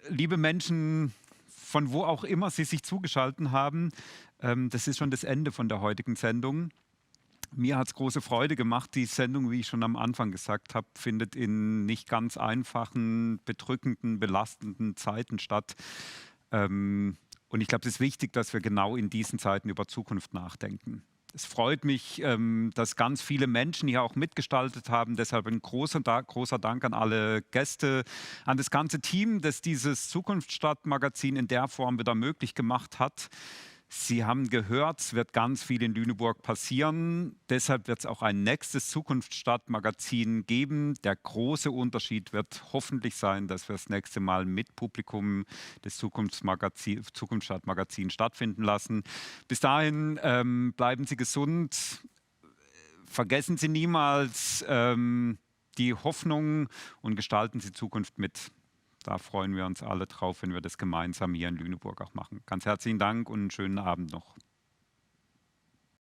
liebe Menschen, von wo auch immer Sie sich zugeschaltet haben, das ist schon das Ende von der heutigen Sendung. Mir hat es große Freude gemacht. Die Sendung, wie ich schon am Anfang gesagt habe, findet in nicht ganz einfachen, bedrückenden, belastenden Zeiten statt. Und ich glaube, es ist wichtig, dass wir genau in diesen Zeiten über Zukunft nachdenken. Es freut mich, dass ganz viele Menschen hier auch mitgestaltet haben. Deshalb ein großer Dank an alle Gäste, an das ganze Team, das dieses Zukunftsstadt-Magazin in der Form wieder möglich gemacht hat. Sie haben gehört, es wird ganz viel in Lüneburg passieren. Deshalb wird es auch ein nächstes Zukunftsstadt-Magazin geben. Der große Unterschied wird hoffentlich sein, dass wir das nächste Mal mit Publikum das Zukunftsstadt-Magazin stattfinden lassen. Bis dahin bleiben Sie gesund. Vergessen Sie niemals die Hoffnung und gestalten Sie Zukunft mit. Da freuen wir uns alle drauf, wenn wir das gemeinsam hier in Lüneburg auch machen. Ganz herzlichen Dank und einen schönen Abend noch.